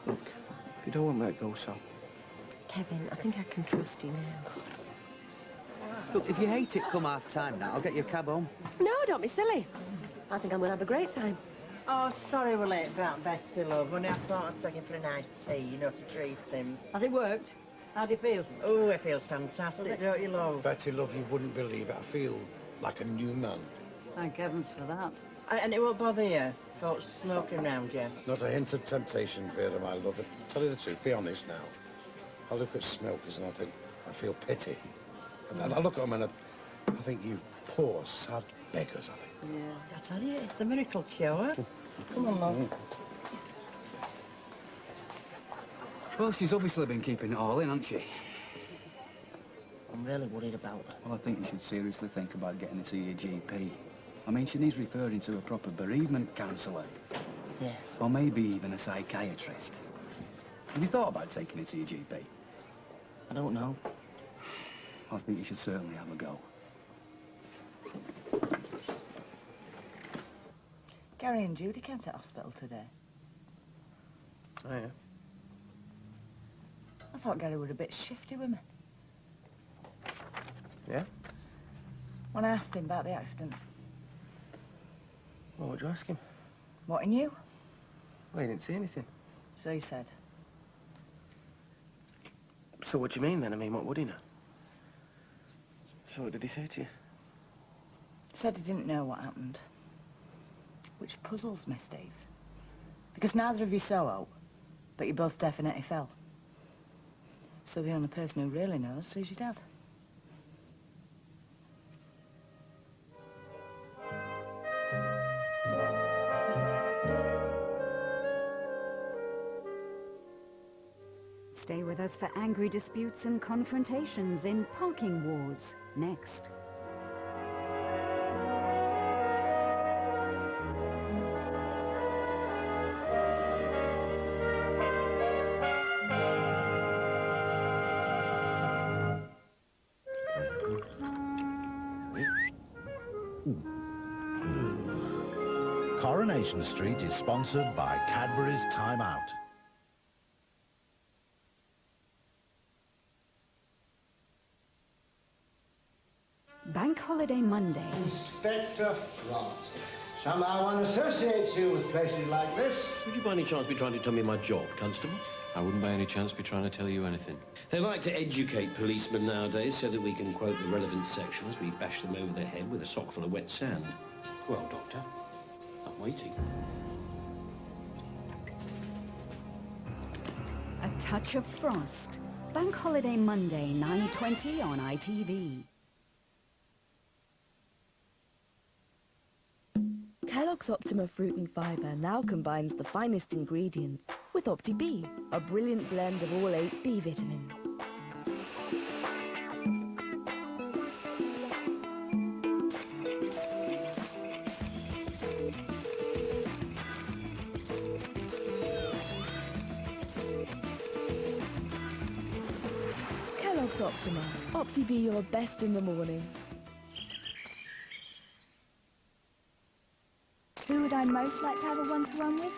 Look, if you don't want that, go, Sam. Kevin, I think I can trust you now. Look, if you hate it come half-time now, I'll get your cab home. No, don't be silly. I think I'm going to have a great time. Oh, sorry we're late about Betsy, love. Only I thought I'd take him for a nice tea, you know, to treat him. Has it worked? How do you feel? Oh, it feels fantastic, don't you, love? Betty, love, you wouldn't believe it. I feel like a new man. Thank heavens for that. And it won't bother you, folks smoking round you? Not a hint of temptation, Vera, my love. But tell you the truth, be honest now. I look at smokers and I think, I feel pity. And I look at them and I think, you poor, sad beggars, I think. Yeah, I tell you, it's a miracle cure. Come on, love. Well, she's obviously been keeping it all in, hasn't she? I'm really worried about her. Well, I think you should seriously think about getting her to your GP. I mean, she needs referring to a proper bereavement counsellor. Yes. Or maybe even a psychiatrist. Have you thought about taking her to your GP? I don't know. I think you should certainly have a go. Gary and Judy came to hospital today. Oh, yeah? I thought Gary was a bit shifty with me. Yeah? When I asked him about the accident. Well, what'd you ask him? What he knew? Well, he didn't see anything. So he said. So what do you mean, then? I mean, what would he know? So what did he say to you? Said he didn't know what happened. Which puzzles me, Steve. Because neither of you saw out, but you both definitely fell. So the only person who really knows is your dad. Stay with us for angry disputes and confrontations in Parking Wars, next. Coronation Street is sponsored by Cadbury's Time Out. Bank Holiday Monday. Inspector Frost. Somehow one associates you with places like this. Would you by any chance be trying to tell me my job, Constable? I wouldn't by any chance be trying to tell you anything. They like to educate policemen nowadays so that we can quote the relevant sections. We bash them over the head with a sock full of wet sand. Well, Doctor, I'm waiting. A Touch of Frost. Bank Holiday Monday, 9:20 on ITV. Kellogg's Optima Fruit and Fibre now combines the finest ingredients with Opti-B, a brilliant blend of all 8 B vitamins. Kellogg's Optima. Opti-B, your best in the morning. Who would I most like to have a one-to-one with?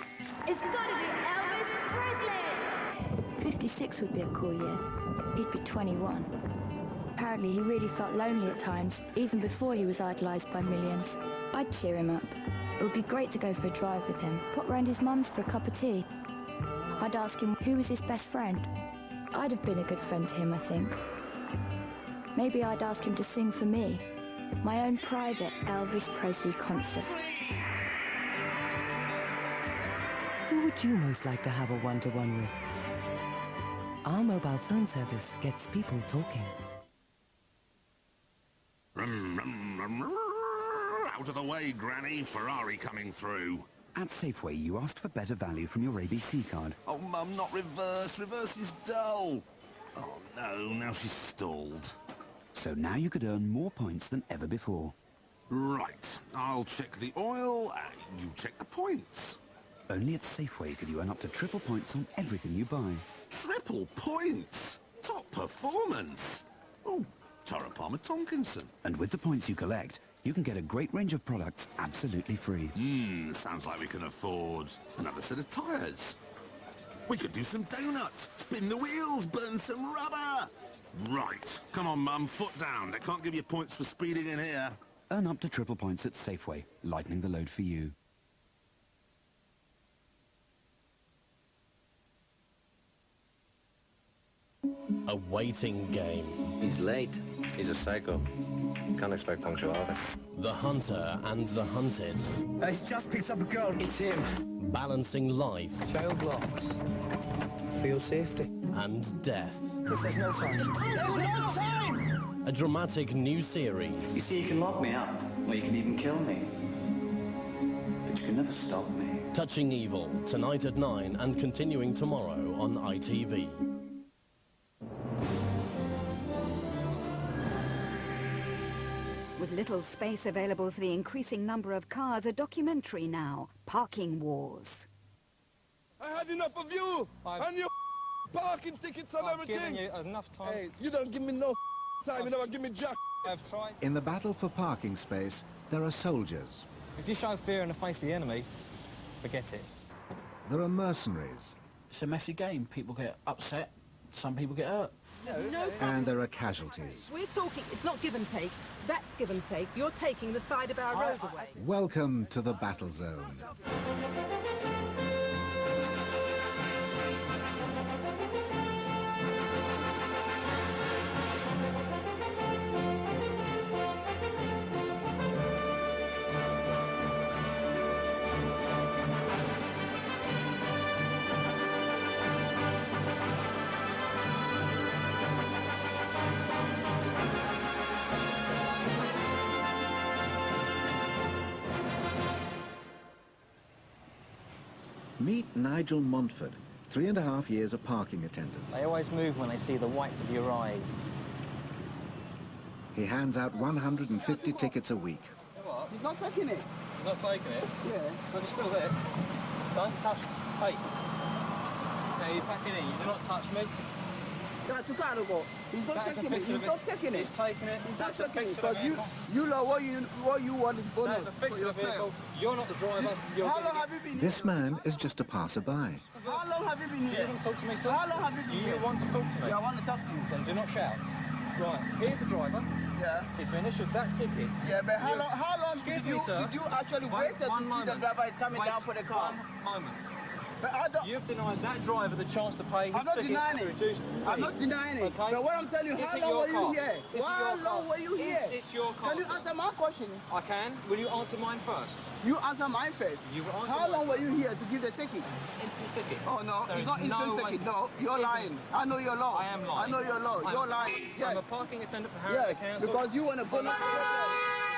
It's gotta be Elvis Presley! 56 would be a cool year. He'd be 21. Apparently he really felt lonely at times, even before he was idolised by millions. I'd cheer him up. It would be great to go for a drive with him, pop round his mum's for a cup of tea. I'd ask him who was his best friend. I'd have been a good friend to him, I think. Maybe I'd ask him to sing for me. My own private Elvis Presley concert. Who would you most like to have a one-to-one with? Our mobile phone service gets people talking. Out of the way, Granny. Ferrari coming through. At Safeway, you asked for better value from your ABC card. Oh, Mum, not reverse. Reverse is dull. Oh, no, now she's stalled. So now you could earn more points than ever before. Right, I'll check the oil, you check the points. Only at Safeway could you earn up to triple points on everything you buy. Triple points? Top performance. Oh, Tara Palmer Tomkinson. And with the points you collect, you can get a great range of products absolutely free. Sounds like we can afford another set of tyres. We could do some donuts, spin the wheels, burn some rubber. Right. Come on, Mum, foot down. They can't give you points for speeding in here. Earn up to triple points at Safeway, lightening the load for you. A waiting game. He's late. He's a psycho. Can't expect punctuality. The hunter and the hunted. He just picked up a girl. It's him. Balancing life. Child locks. For your safety. And death. Because there's no time. There's no time! A dramatic new series. You see, you can lock me up, or you can even kill me. But you can never stop me. Touching Evil, tonight at 9 and continuing tomorrow on ITV. With little space available for the increasing number of cars, a documentary now, Parking Wars. I had enough of you and your parking tickets and everything. I've given you enough time. Hey, you don't give me no time, you never give me jack. I've tried. In the battle for parking space, there are soldiers. If you show fear in the face of the enemy, forget it. There are mercenaries. It's a messy game. People get upset, some people get hurt. No. And there are casualties. We're talking, it's not give and take. That's give and take. You're taking the side of our road away. Welcome to the battle zone. Meet Nigel Montford, 3.5 years a parking attendant. They always move when they see the whites of your eyes. He hands out 150 tickets a week. What? He's not taking it. He's not taking it? Yeah. But he's still there. Don't touch. Hey. Now you're packing in. You do not touch me. That's you can't go. He's not taking it. He's not taking it. He's taking it. That's That's a fix of the because vehicle. you know what you want is bonus. That's a fix of the vehicle. You're not the driver. You're How long have you been This man is just a passerby. How long have you been here? Do you want to talk to me, sir? How long have you been Do here? you want to talk to me? Yeah, I want to talk to you. Then do not shout. Right, here's the driver. Yeah. He's been issued that ticket. Yeah, but how long Excuse did me, sir. you actually wait to see the driver is coming down for the car? 1 moment. But I don't... You've denied that driver the chance to pay his I'm not ticket denying to it. reduce the fee. I'm not denying it. Okay. But what I'm telling you, Is how it long your were you car? here? Is it How your long car? were you here? It's your car, Can you sir. answer my question? I can. Will you answer mine first? You answer mine first. You will answer How mine long were first. you here to give the ticket? Instant ticket. Oh, no. There It's is not instant no way ticket. to- No, you're lying. I know your law. I am lying. I know your law. You're lying. I'm a parking attendant for Harrogate Yes, Council. because you want to go now for yourself.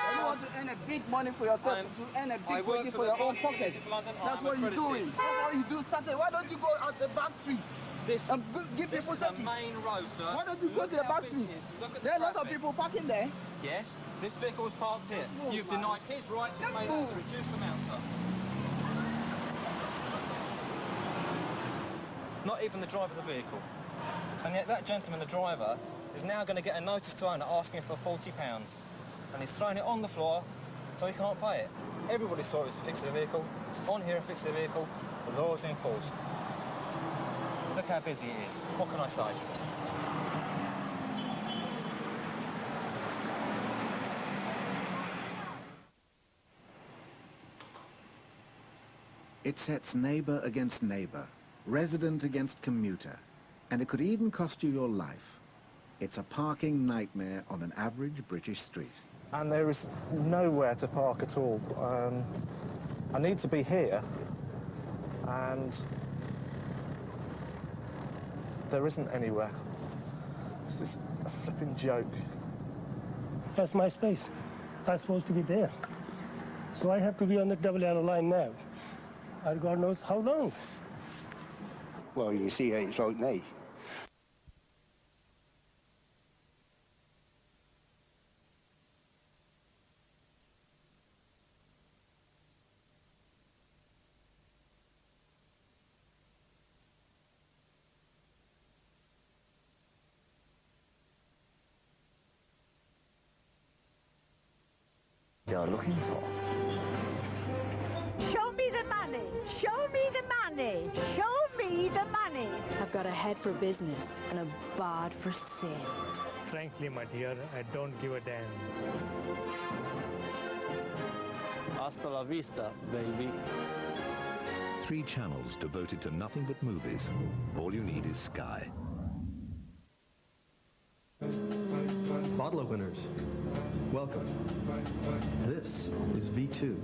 You want to earn a big money for yourself, to earn a I big work money for for the your own Parking pocket. Institute of London. That's I'm what you're accredited. doing. That's what you do Saturday. Why don't you go out the back street? And give This people is the tickets? main road, sir. Why don't you go Look to the how back busy street? it is. Look at the There are a lot of traffic. people parking there. Yes, this vehicle was parked here. Oh, You've my. denied his right to pay that to reduce the amount, sir. Not even the driver of the vehicle. And yet that gentleman, the driver, is now going to get a notice to owner asking for £40. And he's thrown it on the floor, so he can't pay it. Everybody saw it was a fix of the vehicle. It's on here, a fix of the vehicle. The law is enforced. Look how busy it is. What can I say? It sets neighbour against neighbour, resident against commuter, and it could even cost you your life. It's a parking nightmare on an average British street. and there is nowhere to park at all. I need to be here, and there isn't anywhere. This is a flipping joke. That's my space. I'm supposed to be there. So I have to be on the double arrow line now. And God knows how long. Well, you see, it's like me. You're looking for? Show me the money! Show me the money! Show me the money! I've got a head for business and a bod for sin. Frankly, my dear, I don't give a damn. Hasta la vista, baby. 3 channels devoted to nothing but movies. All you need is Sky. Bottle openers, welcome. This is V2.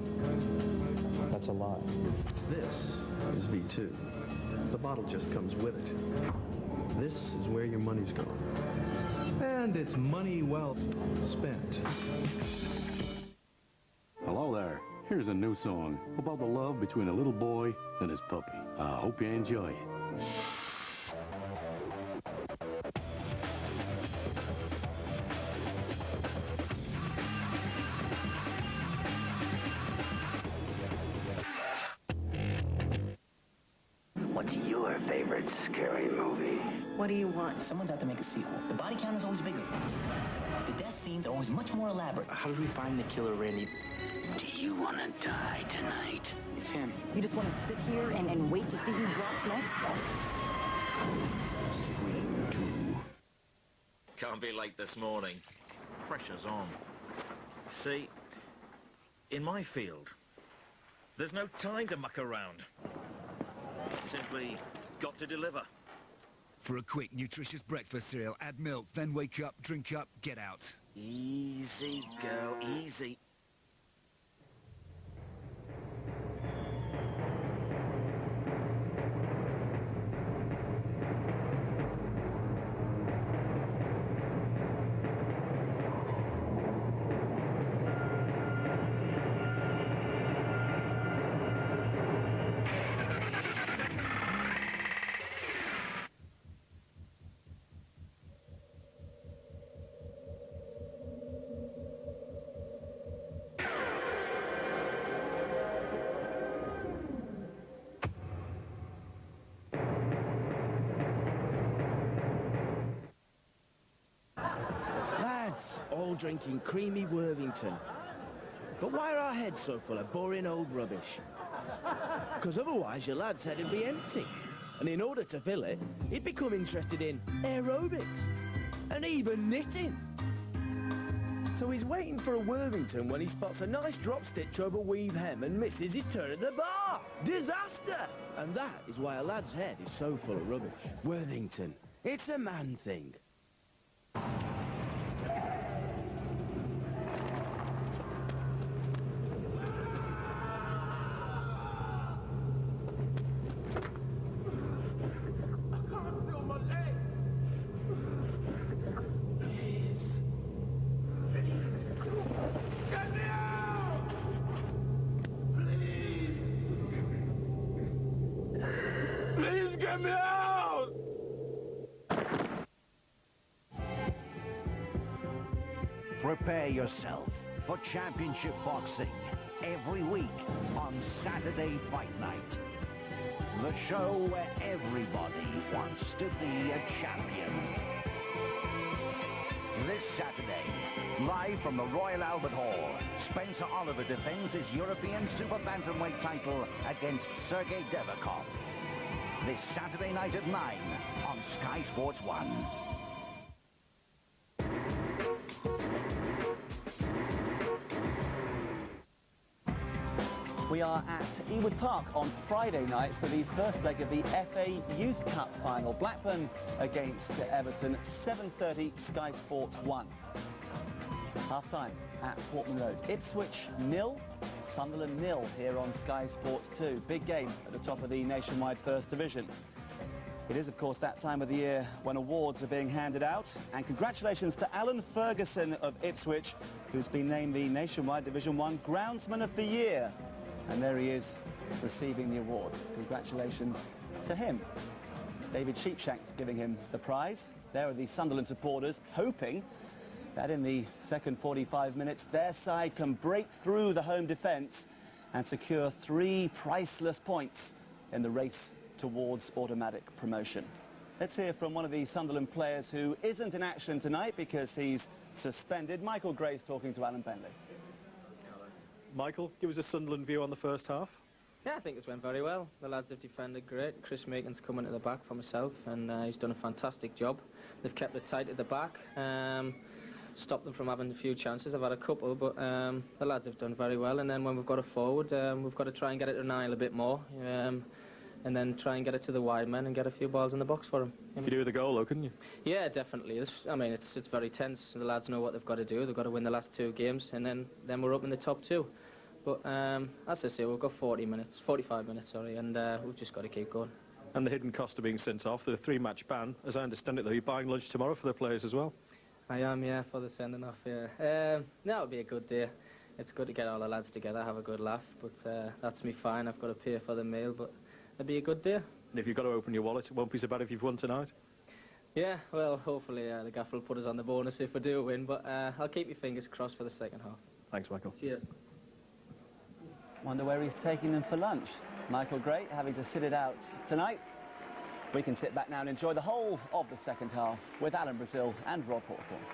That's a lie. This is V2. The bottle just comes with it. This is where your money's going. And it's money well spent. Hello there. Here's a new song about the love between a little boy and his puppy. I hope you enjoy it. What's your favorite scary movie? What do you want? Someone's out to make a sequel. The body count is always bigger. The death scenes are always much more elaborate. How do we find the killer, Randy? Do you want to die tonight? It's him. You just want to sit here and wait to see who drops next? Scream 2. Can't be late this morning. Pressure's on. See, in my field, there's no time to muck around. Simply got to deliver. For a quick, nutritious breakfast cereal, add milk, then wake up, drink up, get out. Easy, girl, easy. All drinking creamy Worthington. But why are our heads so full of boring old rubbish? Because otherwise your lad's head would be empty. And in order to fill it, he'd become interested in aerobics and even knitting. So he's waiting for a Worthington when he spots a nice drop stitch over weave hem and misses his turn at the bar. Disaster! And that is why a lad's head is so full of rubbish. Worthington, it's a man thing. Please get me out! Prepare yourself for championship boxing every week on Saturday Fight Night. The show where everybody wants to be a champion. This Saturday, live from the Royal Albert Hall, Spencer Oliver defends his European Super Bantamweight title against Sergey Devikov. This Saturday night at 9 on Sky Sports 1. We are at Ewood Park on Friday night for the first leg of the FA Youth Cup final. Blackburn against Everton, 7:30, Sky Sports 1. Half-time at Portman Road. Ipswich 0, Sunderland 0 here on Sky Sports 2. Big game at the top of the nationwide First Division. It is, of course, that time of the year when awards are being handed out. And congratulations to Alan Ferguson of Ipswich, who's been named the Nationwide Division 1 Groundsman of the Year. And there he is, receiving the award. Congratulations to him. David Sheepshanks giving him the prize. There are the Sunderland supporters hoping that in the second 45 minutes, their side can break through the home defence and secure 3 priceless points in the race towards automatic promotion. Let's hear from one of the Sunderland players who isn't in action tonight because he's suspended. Michael Gray's talking to Alan Bentley. Michael, give us a Sunderland view on the first half. Yeah, I think it's went very well. The lads have defended great. Chris Makin's coming to the back for myself, and he's done a fantastic job. They've kept it tight at the back, stopped them from having a few chances. I've had a couple, but the lads have done very well. And then when we've got a forward, we've got to try and get it to Niall a bit more. And then try and get it to the wide men and get a few balls in the box for him. You could do with a goal, though, couldn't you? Yeah, definitely. I mean, it's very tense. The lads know what they've got to do. They've got to win the last 2 games, and then we're up in the top 2. But as I say, we've got 45 minutes, sorry, and we've just got to keep going. And the hidden cost of being sent off, the 3-match ban. As I understand it, though, you're buying lunch tomorrow for the players as well? I am, yeah, for the sending off, yeah. That'll be a good day. It's good to get all the lads together, have a good laugh, but that's me fine. I've got to pay for the meal, but it'll be a good day. And if you've got to open your wallet, it won't be so bad if you've won tonight? Yeah, well, hopefully the gaffer will put us on the bonus if we do win, but I'll keep your fingers crossed for the second half. Thanks, Michael. Cheers. Wonder where he's taking them for lunch. Michael Gray having to sit it out tonight. We can sit back now and enjoy the whole of the second half with Alan Brazil and Rob Hawthorne.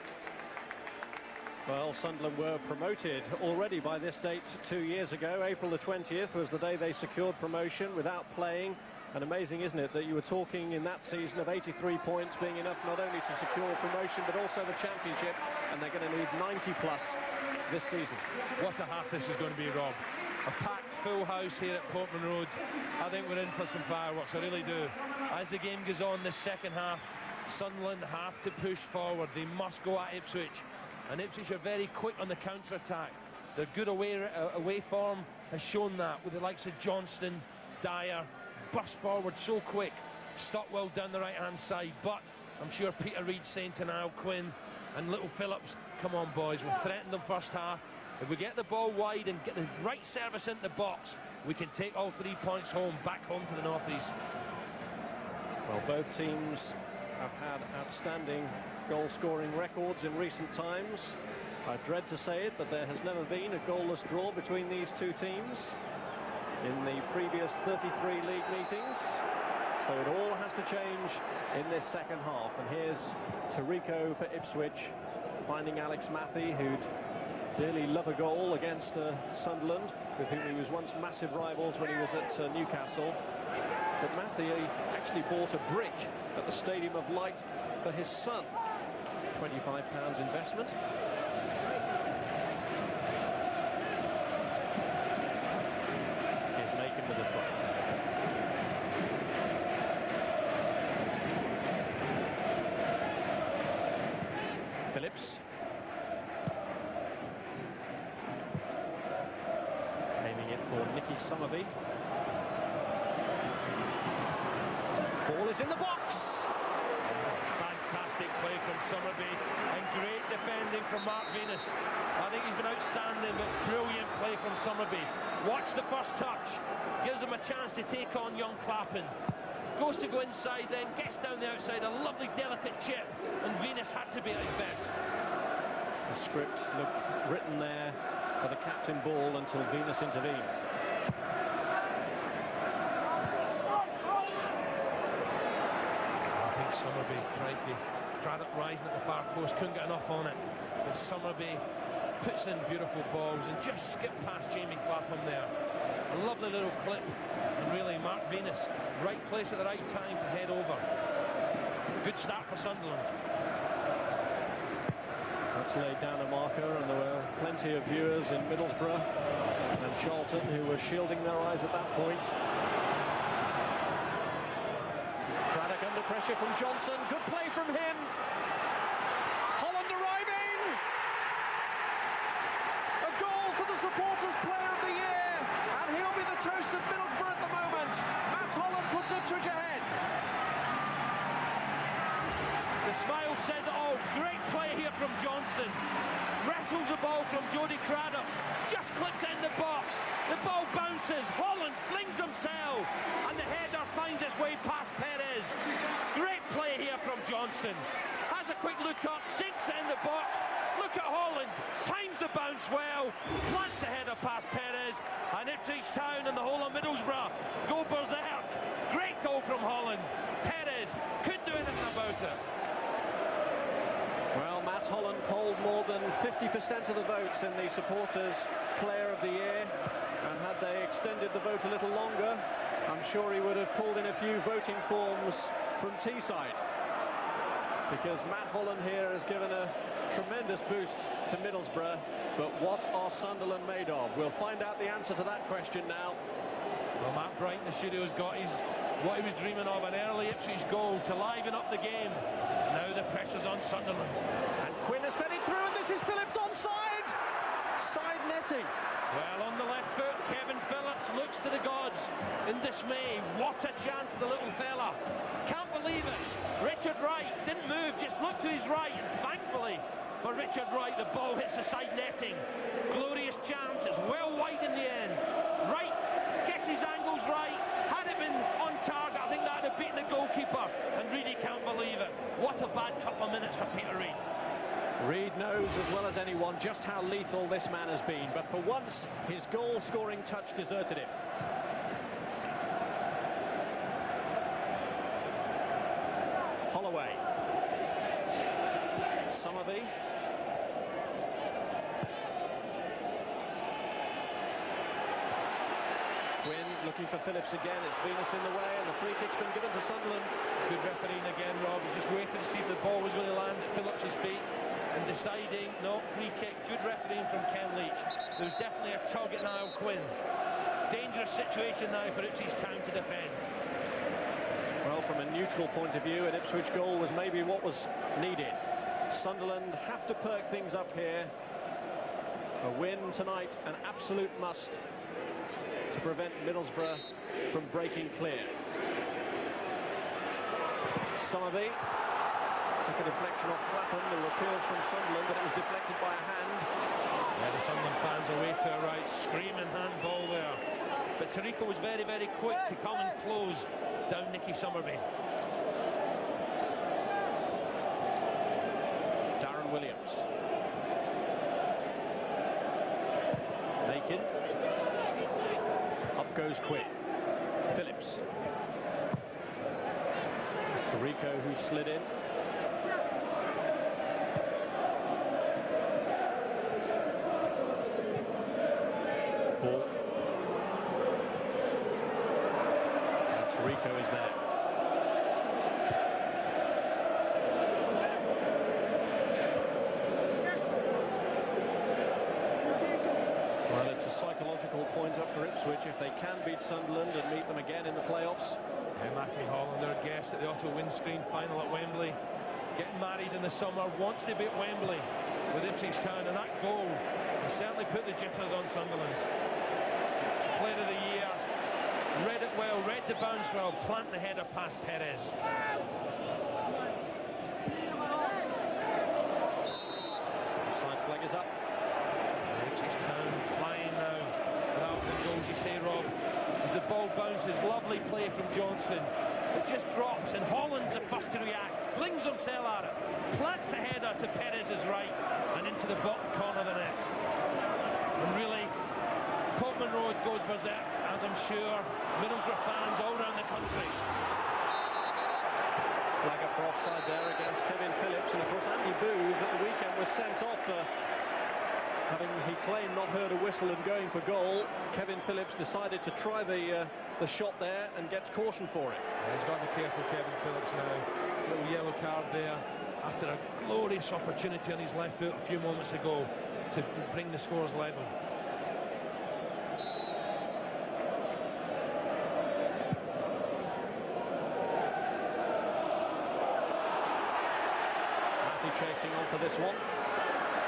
Well, Sunderland were promoted already by this date 2 years ago. April the 20th was the day they secured promotion without playing. And amazing, isn't it, that you were talking in that season of 83 points being enough not only to secure promotion but also the championship, and they're going to need 90 plus this season. What a half this is going to be, Rob. A packed full house here at Portman Road. I think we're in for some fireworks, I really do. As the game goes on, this second half, Sunderland have to push forward. They must go at Ipswich. And Ipswich are very quick on the counter-attack. Their good away form has shown that with the likes of Johnston, Dyer, burst forward so quick. Stockwell down the right-hand side, but I'm sure Peter Reid saying to Niall Quinn and Little Phillips, come on boys, we've threatened them first half. If we get the ball wide and get the right service into the box, we can take all 3 points home, back home to the North East. Well, both teams have had outstanding goal-scoring records in recent times. I dread to say it, but there has never been a goalless draw between these two teams in the previous 33 league meetings. So it all has to change in this second half. And here's Tarico for Ipswich, finding Alex Matthey, who'd dearly love a goal against Sunderland, with whom he was once massive rivals when he was at Newcastle. But Matthey actually bought a brick at the Stadium of Light for his son. £25 investment. Here's Macon with the throw. Phillips. Aiming it for Nicky Summerby. Ball is in the box. Fantastic play from Summerby and great defending from Mark Venus. I think he's been outstanding, but brilliant play from Summerby. Watch the first touch, gives him a chance to take on young Clapham. Goes to go inside, then gets down the outside, a lovely delicate chip, and Venus had to be at his best. The script looked written there for the captain ball until Venus intervened. Summerby, crikey. Craddock rising at the far post, couldn't get enough on it. But Summerby puts in beautiful balls and just skipped past Jamie Clapham there. A lovely little clip. And really, Mark Venus, right place at the right time to head over. Good start for Sunderland. That's laid down a marker, and there were plenty of viewers in Middlesbrough and Charlton who were shielding their eyes at that point. Under pressure from Johnson, good play from him. Holland arriving! from Johnston. Wrestles the ball from Jody Craddock. Just clips in the box. The ball bounces. Holland flings himself. And the header finds its way past Perez. Great play here from Johnston. Has a quick look up. Dinks it in the box. Look at Holland. Times the bounce well. Plants the header past Perez. And Ipswich Town and the whole of Middlesbrough go berserk. Great goal from Holland. Perez couldn't do anything about it. Well, Matt Holland polled more than 50% of the votes in the Supporters Player of the Year, and had they extended the vote a little longer, I'm sure he would have pulled in a few voting forms from Teesside, because Matt Holland here has given a tremendous boost to Middlesbrough. But what are Sunderland made of? We'll find out the answer to that question now. Well, Matt Bright in the studio has got what he was dreaming of, an early Ipswich goal to liven up the game. Now the pressure's on Sunderland. And Quinn has fed it through, and this is Phillips onside! Side netting. Well, on the left foot, Kevin Phillips looks to the gods in dismay. What a chance for the little fella. Can't believe it. Richard Wright didn't move, just looked to his right, and thankfully for Richard Wright, the ball hits the side netting. Glorious chance, it's well wide in the end. Wright gets his angles right. Had it been on target, I think that would have beaten the goalkeeper, and really can't believe it. What a bad couple of minutes for Peter Reid. Reid knows as well as anyone just how lethal this man has been, but for once his goal-scoring touch deserted him. Holloway. Somerby. Quinn looking for Phillips again. It's Venus in the way, and the free kick's been given to Sunderland. Good refereeing again, Rob. He just waited to see if the ball was going to land at Phillips' feet, and deciding, no, free kick. Good refereeing from Ken Leach. There's definitely a tug at Niall Quinn. Dangerous situation now for Ipswich Town to defend. Well, from a neutral point of view, an Ipswich goal was maybe what was needed. Sunderland have to perk things up here. A win tonight, an absolute must to prevent Middlesbrough from breaking clear. Somerby took a deflection off Clapham. There were appeals from Sunderland, but it was deflected by a hand. Yeah, the Sunderland fans away to her right, screaming handball there. But Tarico was very, very quick to come and close down Nicky Somerby. Darren Williams. Naked. Up goes Quinn. Phillips. Tarico who slid in. Ball. And Tarico is there. Well, it's a psychological point up for Ipswich if they can beat Sunderland and meet them again in the playoffs. Yeah, Matthew Holland, their guest at the Auto Windscreen final at Wembley. Getting married in the summer, wants to beat Wembley with Ipswich Town, and that goal has certainly put the jitters on Sunderland. Player of the year, read it well, read the bounce well, plant the header past Perez. Side flag is up. Ipswich Town flying now without the goals, you say, Rob. As the ball bounces, lovely play from Johnston. It just drops, and Holland's the first to react. Flings himself at it. Plants a header to Perez's right and into the bottom corner of the net. And really, Portman Road goes berserk, as I'm sure Middlesbrough fans all around the country. Flag up for offside there against Kevin Phillips, and of course Andy Booth at the weekend was sent off for having, he claimed, not heard a whistle and going for goal. Kevin Phillips decided to try the shot there and gets caution for it. Yeah, he's got to be careful, Kevin Phillips, now. Little yellow card there after a glorious opportunity on his left foot a few moments ago to bring the scores level. Matthew chasing on for this one.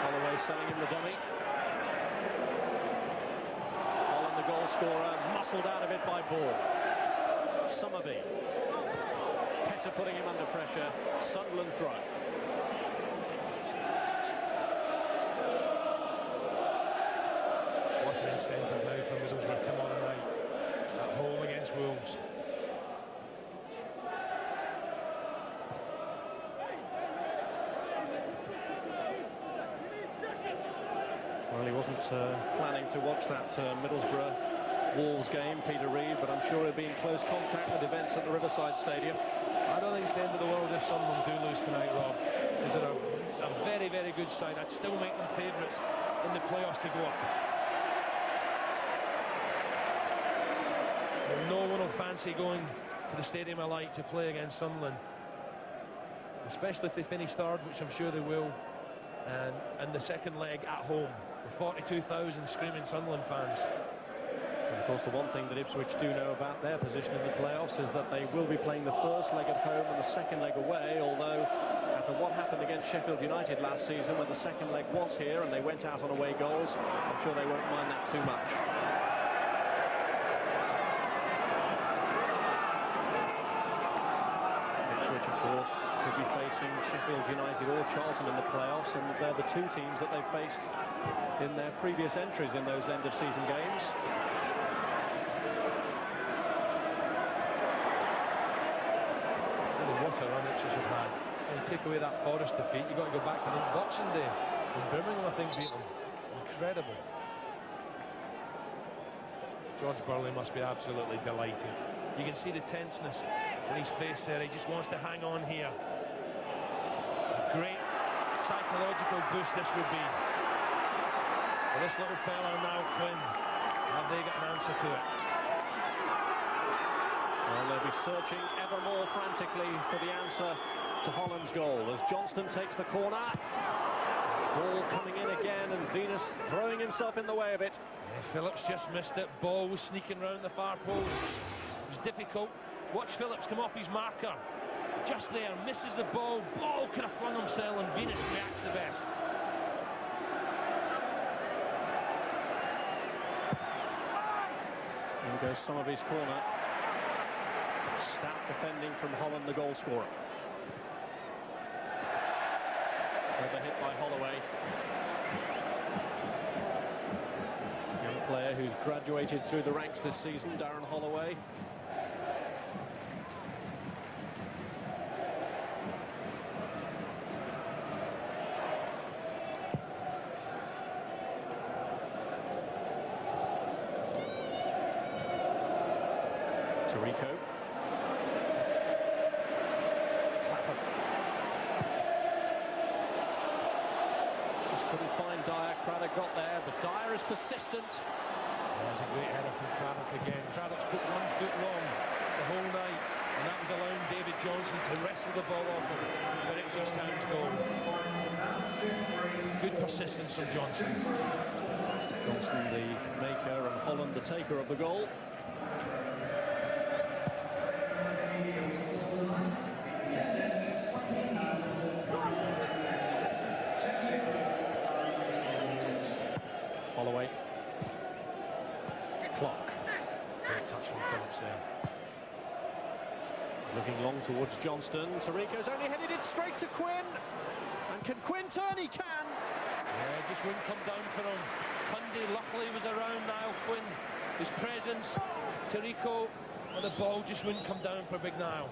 Holloway selling him the dummy. Holland, the goal scorer, muscled out of it by Ball. Somerby. Petter putting him under pressure. Sunderland throw. Well, he wasn't planning to watch that Middlesbrough Wolves game, Peter Reid, but I'm sure he'll be in close contact with events at the Riverside Stadium. I don't think it's the end of the world if Sunderland do lose tonight, Rob. Is it a very, very good side? I'd still make them favourites in the playoffs to go up. And no one will fancy going to the Stadium of Light to play against Sunderland, especially if they finish third, which I'm sure they will, and the second leg at home with 42,000 screaming Sunderland fans. And of course, the one thing that Ipswich do know about their position in the playoffs is that they will be playing the first leg at home and the second leg away, although after what happened against Sheffield United last season when the second leg was here and they went out on away goals, I'm sure they won't mind that too much. Ipswich, of course, could be facing Sheffield United or Charlton in the playoffs, and they're the two teams that they've faced in their previous entries in those end-of-season games. What a run Ipswich have had. And take away that Forest defeat, you've got to go back to the Boxing Day. And Birmingham, I think, beat them. Incredible. George Burley must be absolutely delighted. You can see the tenseness in his face there. He just wants to hang on here. A great psychological boost this would be for this little fella now, Quinn. Have they got an answer to it? Well, they'll be searching ever more frantically for the answer to Holland's goal as Johnston takes the corner. Ball coming in again, and Venus throwing himself in the way of it. Yeah, Phillips just missed it. Ball was sneaking round the far post. It was difficult. Watch Phillips come off his marker. Just there, misses the ball. Ball could have flung himself, and Venus reacts the best. In goes some of his corner. Stout defending from Holland, the goal scorer. Another hit by Holloway. Young player who's graduated through the ranks this season, Darren Holloway. Tarico. Couldn't find Dyer. Craddock got there, but Dyer is persistent. There's a great header from Craddock again. Craddock's put 1 foot wrong the whole night, and that was allowing David Johnson to wrestle the ball off him for Ipswich Town's goal. Good persistence from Johnson. Johnson the maker and Holland the taker of the goal. Holloway. Clark. Great touch from Phillips there. Looking long towards Johnston. Tarico's only headed it straight to Quinn. And can Quinn turn? He can. Yeah, just wouldn't come down for him. Cundy luckily was around Niall Quinn. His presence. Tarico, and the ball just wouldn't come down for Big Niall.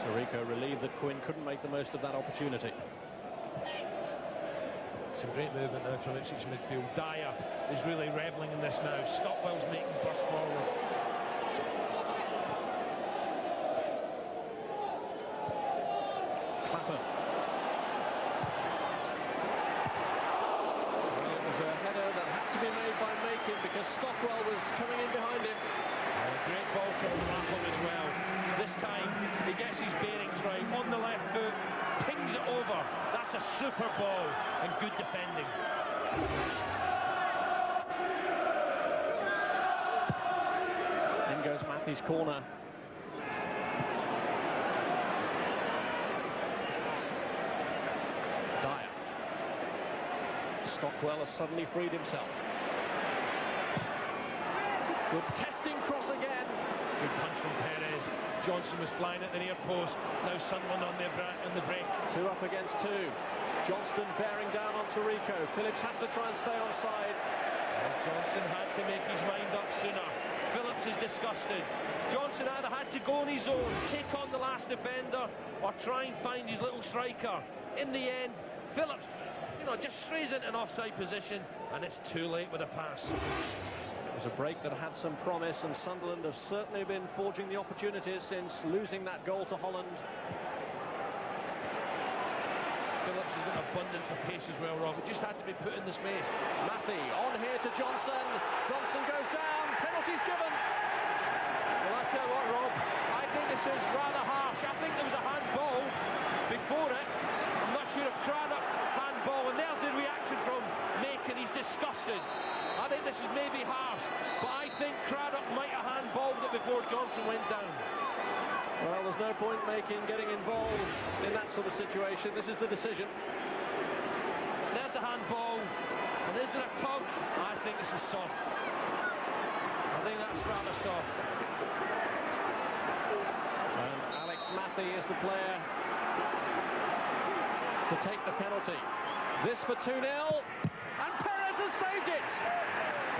Tarico relieved that Quinn couldn't make the most of that opportunity. Some great movement now from Ipswich midfield. Dyer is really revelling in this now. Stockwell's making burst forward. Clapham. Well, it was a header that had to be made by Macon because Stockwell was coming in behind him. A great ball from Clapham as well. This time he gets his bearings right on the left foot, pings it over. That's a super ball and good defending. In goes Matthew's corner. Dyer. Stockwell has suddenly freed himself. Good testing cross again. Good punch from Perez. Johnson was flying at the near post. Now Sunderland on the break. 2 up against 2. Johnston bearing down on Tarico. Phillips has to try and stay onside. Johnson had to make his mind up sooner. Phillips Phillips is disgusted. Johnson either had to go on his own, take on the last defender, or try and find his little striker. In the end, Phillips, you know, just strays into an offside position, and it's too late with a pass. It was a break that had some promise, and Sunderland have certainly been forging the opportunities since losing that goal to Holland. Phillips has got abundance of pace as well, Rob. It just had to be put in the space. Matthew on here to Johnson. Johnson goes down. Penalty's given. Well, I tell you what, Rob, I think this is rather harsh. I think there was a handball before it. I'm not sure if Craddock handball, and there's the reaction from Macon. He's disgusted. I think this is maybe harsh, but I think Craddock might have handballed it before Johnson went down. Well, there's no point getting involved in that sort of situation. This is the decision. There's a handball, and is it a tug? I think this is soft. I think that's rather soft. And Alex Matthew is the player to take the penalty. This for 2-0, and Perez has saved it!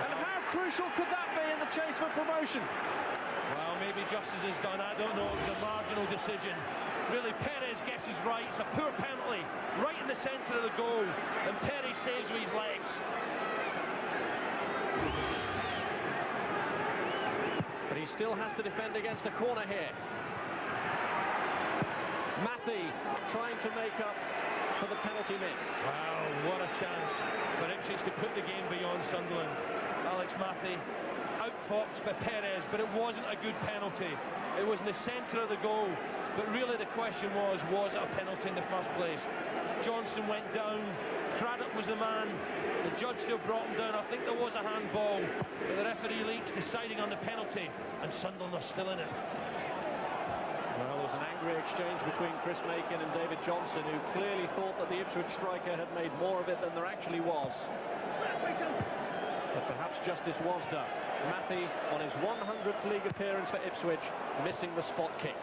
And how crucial could that be in the chase for promotion? Well, maybe justice is done, I don't know. It was a marginal decision. Really, Perez guesses right. It's a poor penalty, right in the centre of the goal, and Perez saves with his legs. But he still has to defend against a corner here. Matthew trying to make up for the penalty miss. Wow, what a chance for Ipswich to put the game beyond Sunderland. Alex Matthew outfoxed by Perez, but it wasn't a good penalty. It was in the centre of the goal, but really the question was it a penalty in the first place? Johnson went down, Craddock was the man, the judge still brought him down. I think there was a handball, but the referee Leach deciding on the penalty, and Sunderland are still in it. Well, there was an angry exchange between Chris Macon and David Johnson, who clearly thought that the Ipswich striker had made more of it than there actually was. But perhaps justice was done. Matthew, on his 100th league appearance for Ipswich, missing the spot kick.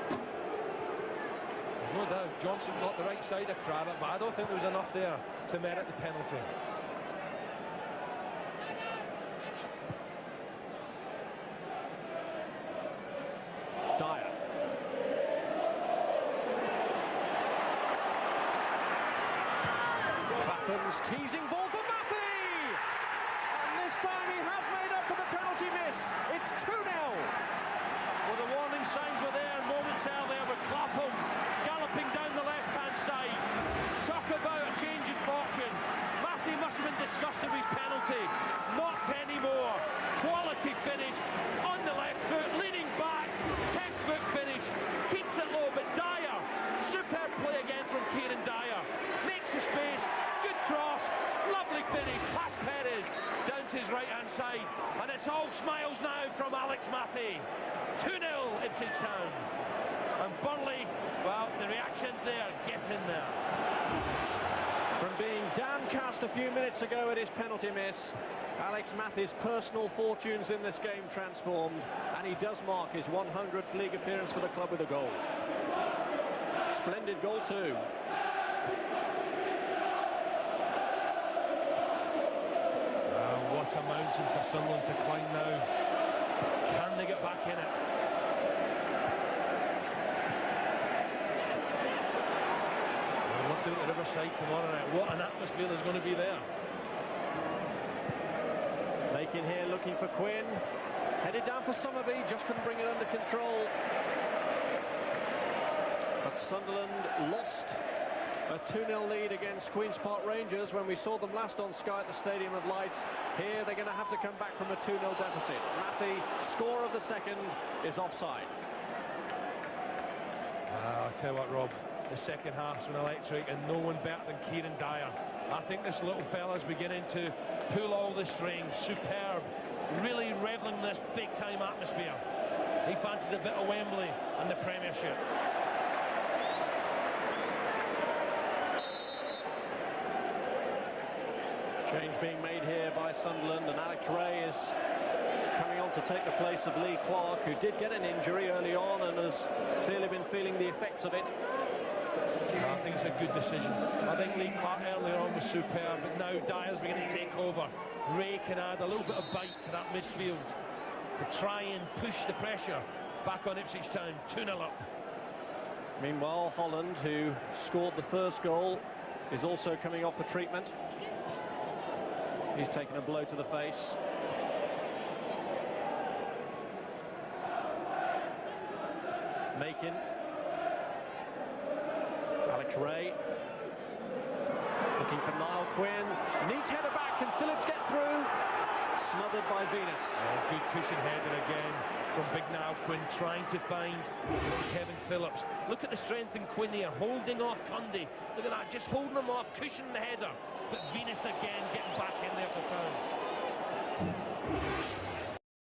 There's no doubt Johnson got the right side of Craddock, but I don't think there was enough there to merit the penalty. Dyer. Clapham's teasing ball for Matthew! And this time he has made up for the penalty miss. It's 2-0. Well, the warning signs were there, moments earlier, with Clapham galloping down the left-hand side. Talk about a change in fortune. Matthew must have been disgusted with his penalty. Not anymore. Quality finish on the left foot, leaning back, 10-foot finish, keeps it low, but Dyer, superb play again from Kieran Dyer. Makes the space, good cross, lovely finish, past Perez, down to his right-hand side. And it's all smiles now from Alex Matthew. 2-0 Ipswich Town. And Burnley, well, the reaction's there, get in there. From being downcast a few minutes ago at his penalty miss, Alex Matthew's personal fortunes in this game transformed, and he does mark his 100th league appearance for the club with a goal. Splendid goal too. What a mountain for Sunderland to climb now. Can they get back in it? We'll look at the Riverside tomorrow night. What an atmosphere there's going to be there. Macon here looking for Quinn. Headed down for Summerby, just couldn't bring it under control. But Sunderland lost a 2-0 lead against Queen's Park Rangers when we saw them last on Sky at the Stadium of Light. Here they're going to have to come back from a 2-0 deficit. Matthew, score of the second, is offside. I'll tell you what, Rob, the second half's been electric, and no one better than Kieran Dyer. I think this little fella's beginning to pull all the strings. Superb, really reveling in this big-time atmosphere. He fancies a bit of Wembley and the Premiership. Change being made here by Sunderland, and Alex Ray is coming on to take the place of Lee Clark, who did get an injury early on and has clearly been feeling the effects of it. I think it's a good decision. I think Lee Clark earlier on was superb, but now Dyer's beginning to take over. Ray can add a little bit of bite to that midfield. to try and push the pressure back on Ipswich Town. 2-0 up. Meanwhile, Holland, who scored the first goal, is also coming off a treatment. He's taken a blow to the face. Makin. Alex Ray. Looking for Niall Quinn. Neat header back, can Phillips get through? Smothered by Venus. Oh, good cushion header again from big Niall Quinn, trying to find Kevin Phillips. Look at the strength in Quinn here, holding off Cundy. Look at that, just holding him off, cushioning the header. But Venus again getting back in there for Town.